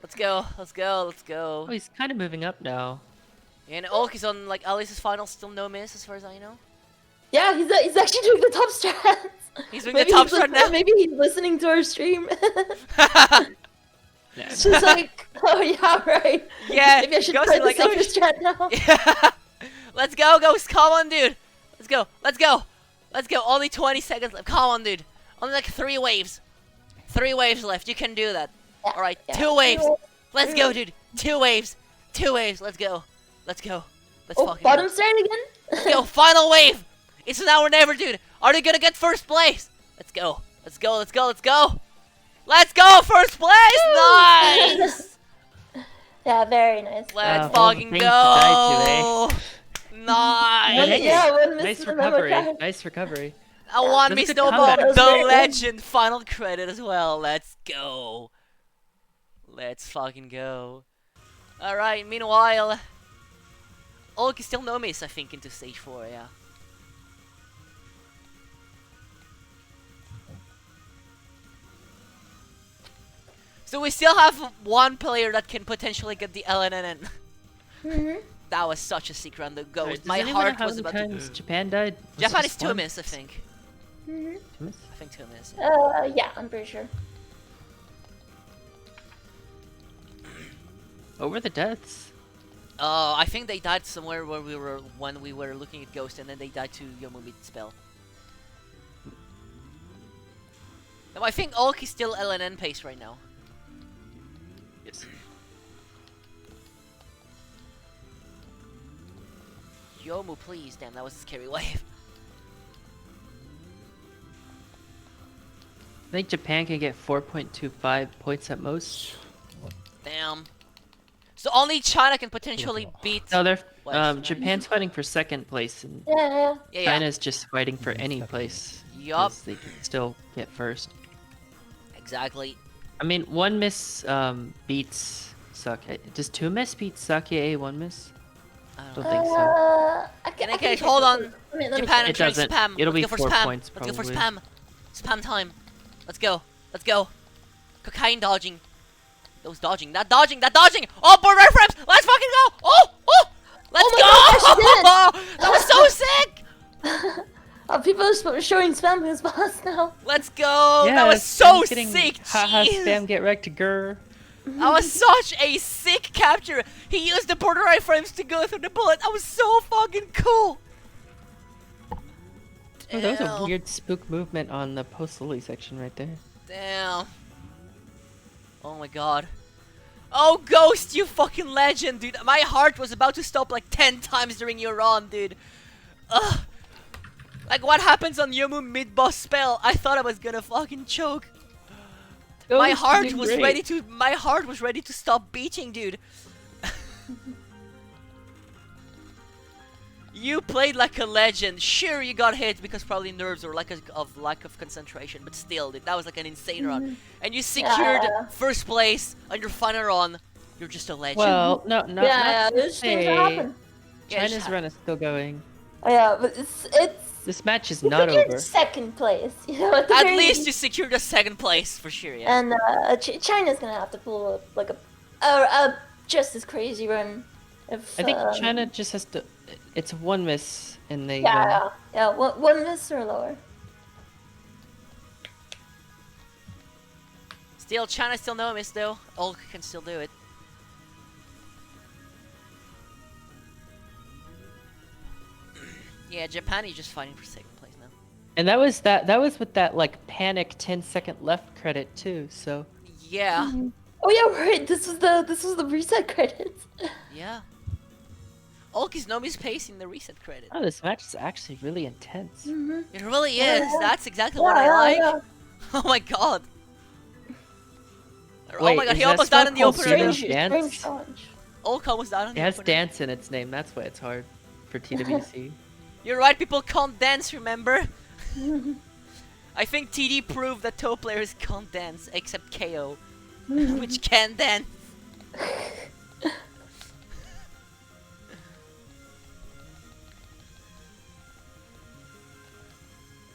Let's go. Let's go. Let's Oh, go. he's kind of moving up now. And Ulk is on like Alice's final, still no miss as far as I know. Yeah, he's actually doing the top strats. He's doing the top strat now. Maybe he's listening to our stream. Yeah. It's just like, oh yeah, right. Yeah, Maybe I should Ghost try is the like, oh, safer strat now. Yeah. Let's go, Ghost. Come on, dude. Let's go. Let's go. Let's go. Only 20 seconds left. Come on, dude. Only like 3 waves. 3 waves left. You can do that. Yeah, All right, yeah. 2 waves. Let's Three go, waves. dude. 2 waves. 2 waves. Let's go. Let's go. Let's Oh, fucking bottom go. strat again? Let's go. Final wave. It's now or never, dude. Are they gonna get first place? Let's go. Let's go. Let's go. Let's go. Let's go. First place. Nice. Yeah, very nice. Let's all the fucking things to die go. Nice. Yeah, one miss Nice to the memo recovery. card. Nice recovery. I won That me was a good Snowball, comeback. That was the very good. legend, final credit as well. Let's go. Let's fucking go. Alright, meanwhile, Ulk is still no miss, I think, into stage 4, yeah. So we still have one player that can potentially get the LNNN. Mhm. That was such a sick round to go. Alright, does My anyone know heart how was many about to... times Japan died? Was Japan it is just 2 one? miss, I think. Mhm. Two miss? I think 2 miss. Yeah, I'm pretty sure. What were the deaths? I think they died somewhere where when we were looking at Ghost, and then they died to Yomumi spell. No, I think Ulk is still LNN pace right now. Yes. Yomu, please. Damn, that was a scary wave. I think Japan can get 4.25 points at most. Damn. So only China can potentially beat. No, they're West, Japan's fighting for second place, and Yeah, yeah. Yeah, yeah. China's just fighting for any place. Yup. 'cause they can still get first. Exactly. I mean, one miss beats Sake. Does 2 miss beat Sake A 1 miss? I Don't don't know. think so. In any case, hold on. Let me Japan check. It entering doesn't. spam. It'll Let's be go for 4 spam. points, Let's go for probably. spam. Spam time. Let's go. Let's go. Cocaine dodging. Those dodging. That dodging. That dodging. Oh, board reference. Let's fucking go. Oh, oh. Let's my go. gosh, you That was so sick. People are showing spam who's boss now. Let's go. Yeah, That was so Spam's getting sick. Haha, Jeez. spam get wrecked, grr. That was such a sick capture. He used the border iframes to go through the bullet. That was so fucking cool. Oh, that was a Damn. weird spook movement on the post lily section right there. Damn. Oh my god. Oh, Ghost, you fucking legend, dude. My heart was about to stop like 10 times during your run, dude. Ugh. Like, what happens on Yomu mid-boss spell? I thought I was gonna fucking choke. My Ghost, heart you did was great. ready to. My heart was ready to stop beating, dude. You played like a legend. Sure, you got hit because probably nerves or lack of concentration, but still, dude, that was like an insane run. And you secured Yeah. first place on your final run. You're just a legend. Well, no, not Yeah, to there's things say, that happen. Yeah, just China's run is still going. Oh, yeah, but it's This match is you not secured over. second place. You know, at the at very least you secured a second place for sure. Yeah. And China's gonna have to pull up like a just as crazy run. If I think um, China just has to. It's one miss and they. Yeah, one miss or lower. Still, China still no miss though. Ulk can still do it. Yeah, Japan is just fighting for second place now. And that was with that like panic 10-second left credit too. So Yeah, Oh yeah, right. This was the reset credits. yeah. Ulk is no miss pacing the reset credit. oh, this match is actually really intense. Mm-hmm. It really Yeah. is. That's exactly what I like. Yeah. Oh my god. Oh Wait, my god, is he that almost died spell in the called opener. Pseudo Strange, Dance? strange challenge. Ulk almost died on It the has opener. dance in its name. That's why it's hard for TWC. You're right, people can't dance, remember? I think TD proved that Touhou players can't dance except KO, which can dance.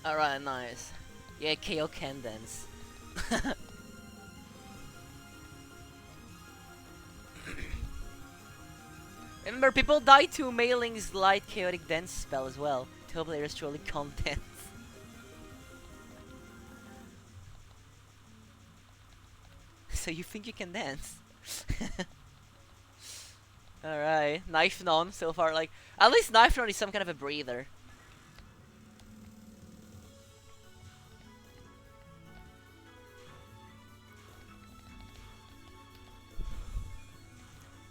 Alright, nice. Yeah, KO can dance. Remember, people die to Mei Ling's light chaotic dance spell as well. Touhou players truly can't dance. So you think you can dance? Alright, Knife Non so far, like, at least Knife Non is some kind of a breather.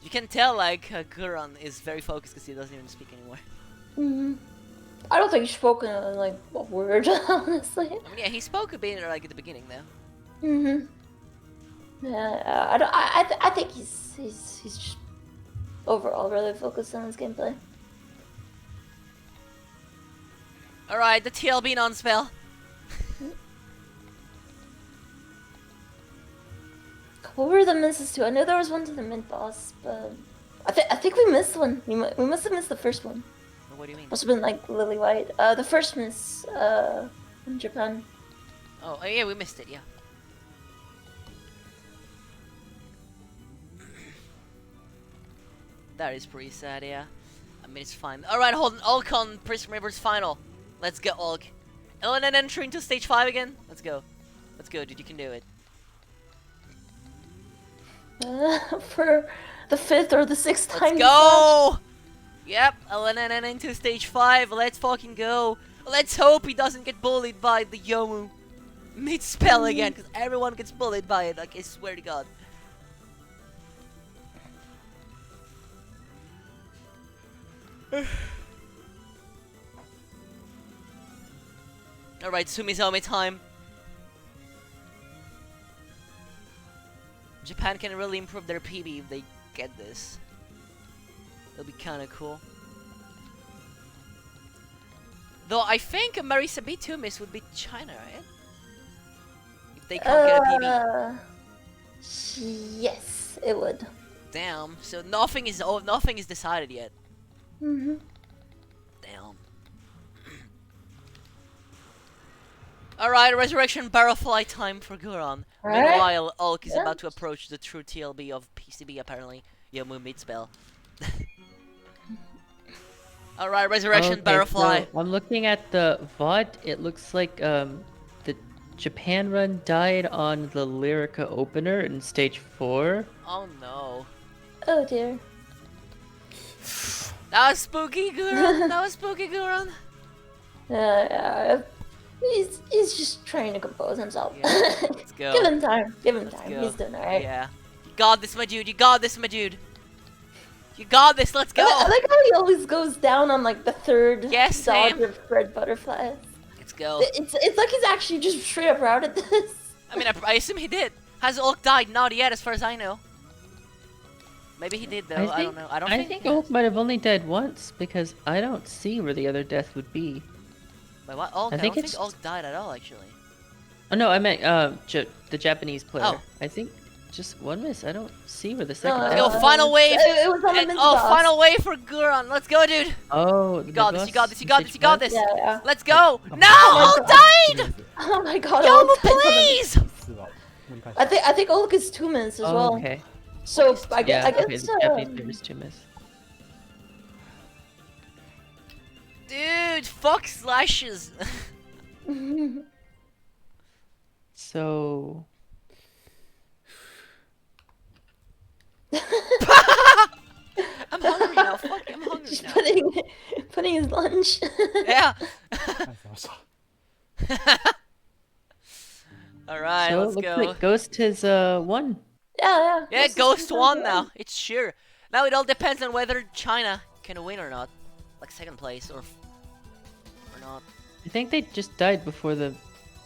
You can tell, like, Guron is very focused because he doesn't even speak anymore. I don't think he's spoken like a word, honestly. I mean, yeah, he spoke a bit, like, at the beginning, though. Yeah, I think he's just overall really focused on his gameplay. Alright, the TLB non-spell. What were the misses to? I know there was one to the mid boss, but I think we missed one. We must have missed the first one. What do you mean? Must have been like Lily White. The first miss in Japan. Oh, yeah, we missed it, yeah. That is pretty sad, yeah. I mean, it's fine. Alright, hold on. ULK on Prism River's final. Let's go, ULK. LNN entry into stage 5 again? Let's go. Let's go, dude. You can do it. For the 5th or the 6th time. Let's go! Yep, LNN into stage 5. Let's fucking go. Let's hope he doesn't get bullied by the Yomu mid-spell again, because everyone gets bullied by it, like, I swear to God. Alright, Sumizomi time. Japan can really improve their PB if they get this. It'll be kinda cool. Though I think a Marisa B2 miss would be China, right? If they can't get a PB. Yes, it would. Damn. So nothing is decided yet. Damn. Alright, Resurrection Barrelfly time for Guron. Alright. Meanwhile, ULK is about to approach the true TLB of PCB apparently. Yomu mid-spell. Alright, Resurrection Barrelfly. So I'm looking at the VOD. It looks like the Japan run died on the Lyrica opener in stage 4. Oh no. Oh dear. That was spooky, Guron. That was spooky, Guron. He's just trying to compose himself. Yeah, let's go. Give him time. Give him Let's time. go. He's doing alright. Yeah. You got this, my dude. You got this, my dude. You got this. Let's go. I like how he always goes down on like the third Yes, dodge same. of red butterflies. Let's go. It's like he's actually just straight up routed this. I mean, I assume he did. Has ULK died? Not yet, as far as I know. Maybe he did, though. I don't know. I think ULK might have only died once because I don't see where the other death would be. Wait, what? ULK? I think don't it's- think ULK died at all, actually. Oh no, I meant the Japanese player. Oh. I think just one miss. I don't see where the second. Let's death go, is. final wave! It was on the And, mid oh, boss. final wave for Guron. Let's go, dude. Oh, You got this. You got this. You got this. You got this. Yeah. Let's go. No, Oh ULK my died. Oh my god. Yomu, Ulk died on the- please. 実は盛り返して I think Ulk is 2 minutes as Oh, well. okay. So I guess, Yeah. I Okay. guess The Japanese player is 2 miss. Dude, fuck slashes. So I'm hungry now. Fuck, I'm hungry just now. putting his lunch. Yeah. ありがとうございました Alright, so it let's looks go. like Ghost has won. Yeah. Yeah, This is Ghost the won one. now. It's sure. Now it all depends on whether China can win or not. Like second place or not. I think they just died before the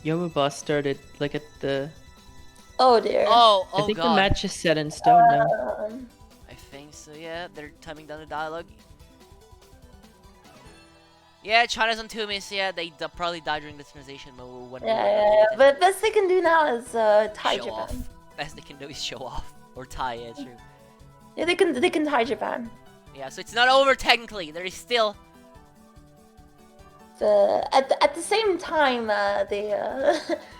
Yomu boss started. Like at the. Oh dear. Oh, I oh think the god. match is set in stone now. I think so, yeah. They're timing down the dialogue. Yeah, China's on 2 miss. Yeah, they probably died during the transition when we were Yeah, not yeah, limited. yeah. But best they can do now is tie Show Japan. off. Best they can do is show off. Or tie, yeah, true. Yeah, they can tie Japan. Yeah, so it's not over technically. There is still... At the same time, they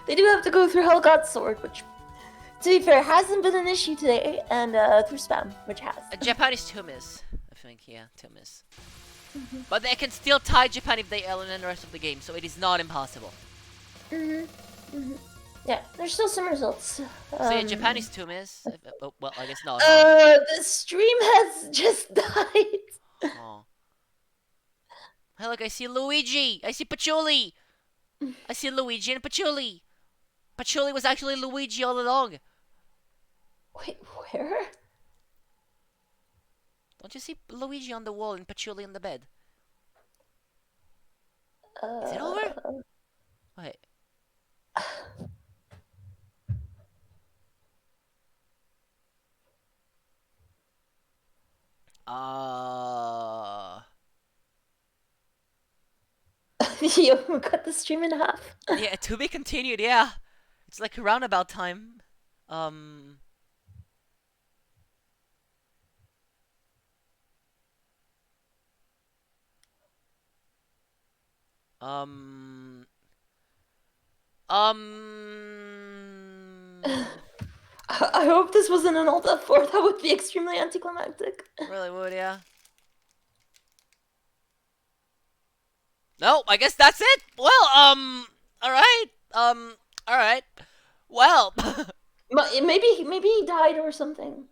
they do have to go through Hellgod's Sword, which, to be fair, hasn't been an issue today, and through spam, which has. Japan is 2 miss. I think, yeah, 2 miss. But they can still tie Japan if they LN the rest of the game, so it is not impossible. Yeah, there's still some results. So yeah, Japan is 2 miss. Oh, well, I guess not. The stream has just died. Oh. Hey, look, I see Luigi! I see Patchouli! I see Luigi and Patchouli! Patchouli was actually Luigi all along! Wait, where? Don't you see Luigi on the wall and Patchouli on the bed? Is it over? Wait. You cut the stream in half. Yeah, to be continued, yeah. It's like roundabout time. Um... I hope this wasn't an Alt F4. That would be extremely anticlimactic. Really would, yeah. No, I guess that's it. Well, alright. Alright. Well. Maybe he died or something.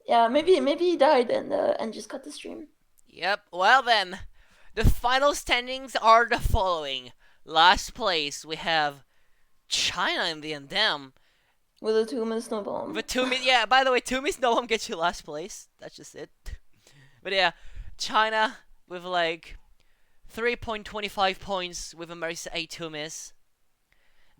Yeah, maybe he died and just cut the stream. Yep, well then. The final standings are the following. Last place, we have China in the end. Damn. With a 2 minute snowball. With 2 minutes, yeah, by the way, 2 minutes no one gets you last place. That's just it. But yeah, China with like 3.25 points with a Marisa A2 miss.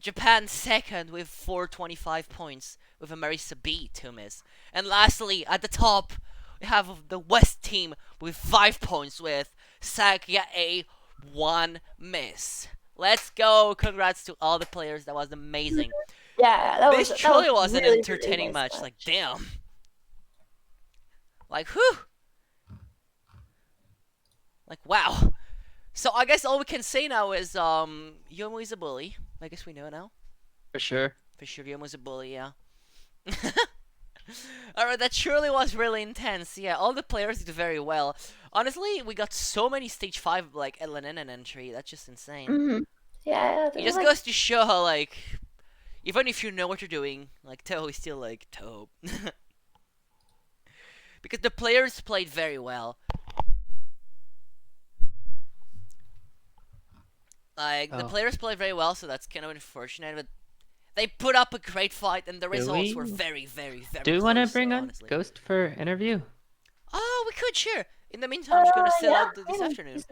Japan second with 4.25 points with a Marisa B2 miss. And lastly, at the top, we have the West team with 5 points with Sakya A1 miss. Let's go! Congrats to all the players. That was amazing. Yeah, This truly was an really, entertaining really nice match. Like, damn. Like, whew. Like, wow. So I guess all we can say now is, Yomu is a bully. I guess we know now. For sure. For sure, Yomu's a bully, yeah. Alright, that surely was really intense. Yeah, all the players did very well. Honestly, we got so many stage 5, like, LNN entry. That's just insane. Yeah, It just goes to show how, like, even if you know what you're doing, like, Touhou is still, like, Touhou. Because the players played very well. Like, the players played very well, so that's kind of unfortunate, but they put up a great fight, and the results were very, very, very Do we want to bring on honestly. Ghost for interview? Oh, we could, sure. In the meantime, I'm just gonna sit out this yeah, afternoon. nice.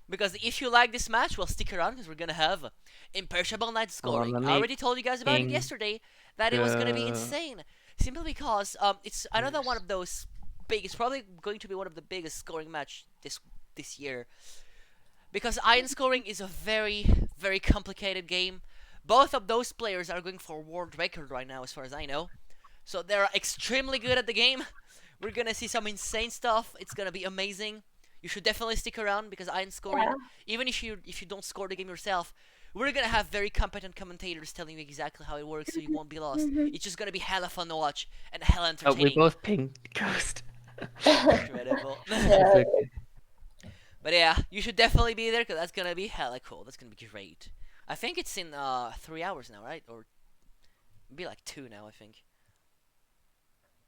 Because if you like this match, well, stick around, because we're gonna have imperishable night scoring. let I me already told you guys about it ping yesterday, that it was gonna be insane. Simply because, it's another one of those big, it's probably going to be one of the biggest scoring match this year. Because iron scoring is a very, very complicated game. Both of those players are going for a world record right now, as far as I know. So they're extremely good at the game. We're gonna see some insane stuff. It's gonna be amazing. You should definitely stick around because iron scoring, even if you don't score the game yourself, we're gonna have very competent commentators telling you exactly how it works, so you won't be lost. It's just gonna be hella fun to watch and hella entertaining. Oh, we both pinged Ghost. Incredible. Yeah. But yeah, you should definitely be there because that's gonna be hella cool. That's gonna be great. I think it's in 3 hours now, right? Or maybe like 2 now, I think.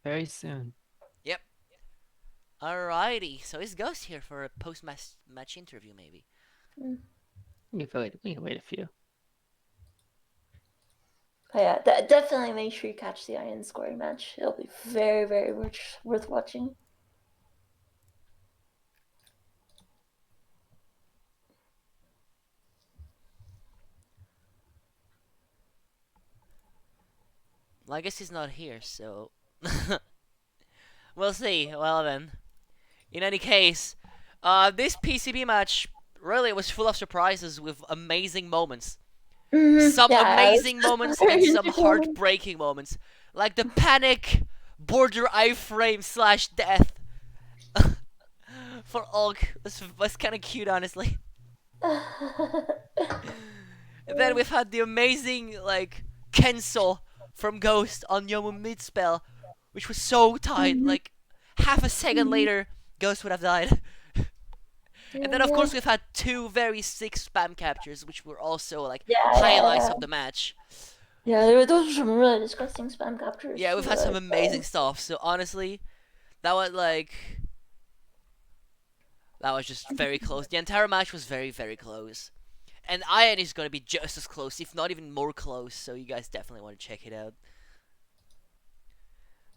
Very soon. Yep. Alrighty, so it's Ghost here for a post-match interview, maybe. We can wait a few. Oh, yeah, definitely make sure you catch the iron scoring match. It'll be very, very worth watching. Well, I guess he's not here, so we'll see. Well then, in any case, this PCB match really, it was full of surprises with amazing moments. Mhm. Some Yeah, amazing it's moments very and some entertaining. heartbreaking moments. Like the panic border iframe slash death for Ulk was kind of cute, honestly. And then we've had the amazing, like, Kenso from Ghost on Yomu mid spell, which was so tight. Mhm. Like, half a second Mhm. later, Ghost would have died. And then, of Yeah. course, we've had 2 very sick spam captures, which were also, like, Yeah, highlights yeah. of the match. Yeah, those were some really disgusting spam captures. Yeah, we've had some Like, amazing stuff. So, honestly, that was, like, that was just very close. The entire match was very, very close. And Iron is going to be just as close, if not even more close, so you guys definitely want to check it out.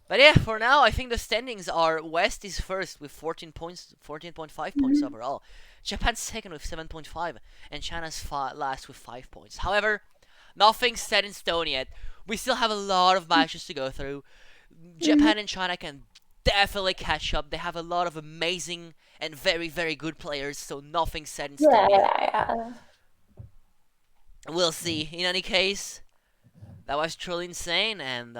But yeah, for now, I think the standings are West is first with 14 points, 14.5 points overall. Japan's second with 7.5, and China's last with 5 points. However, nothing's set in stone yet. We still have a lot of matches to go through. Japan and China can definitely catch up. They have a lot of amazing and very, very good players, so nothing's set in yeah, stone yet. yeah. We'll see. In any case, that was truly insane, and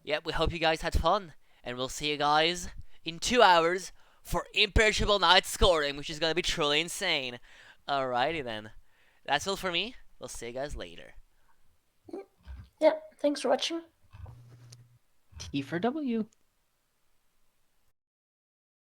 yeah, we hope you guys had fun, and we'll see you guys in 2 hours for Imperishable Night Scoring, which is gonna be truly insane. Alrighty then, that's all for me. We'll see you guys later. Yeah, thanks for watching. T for W.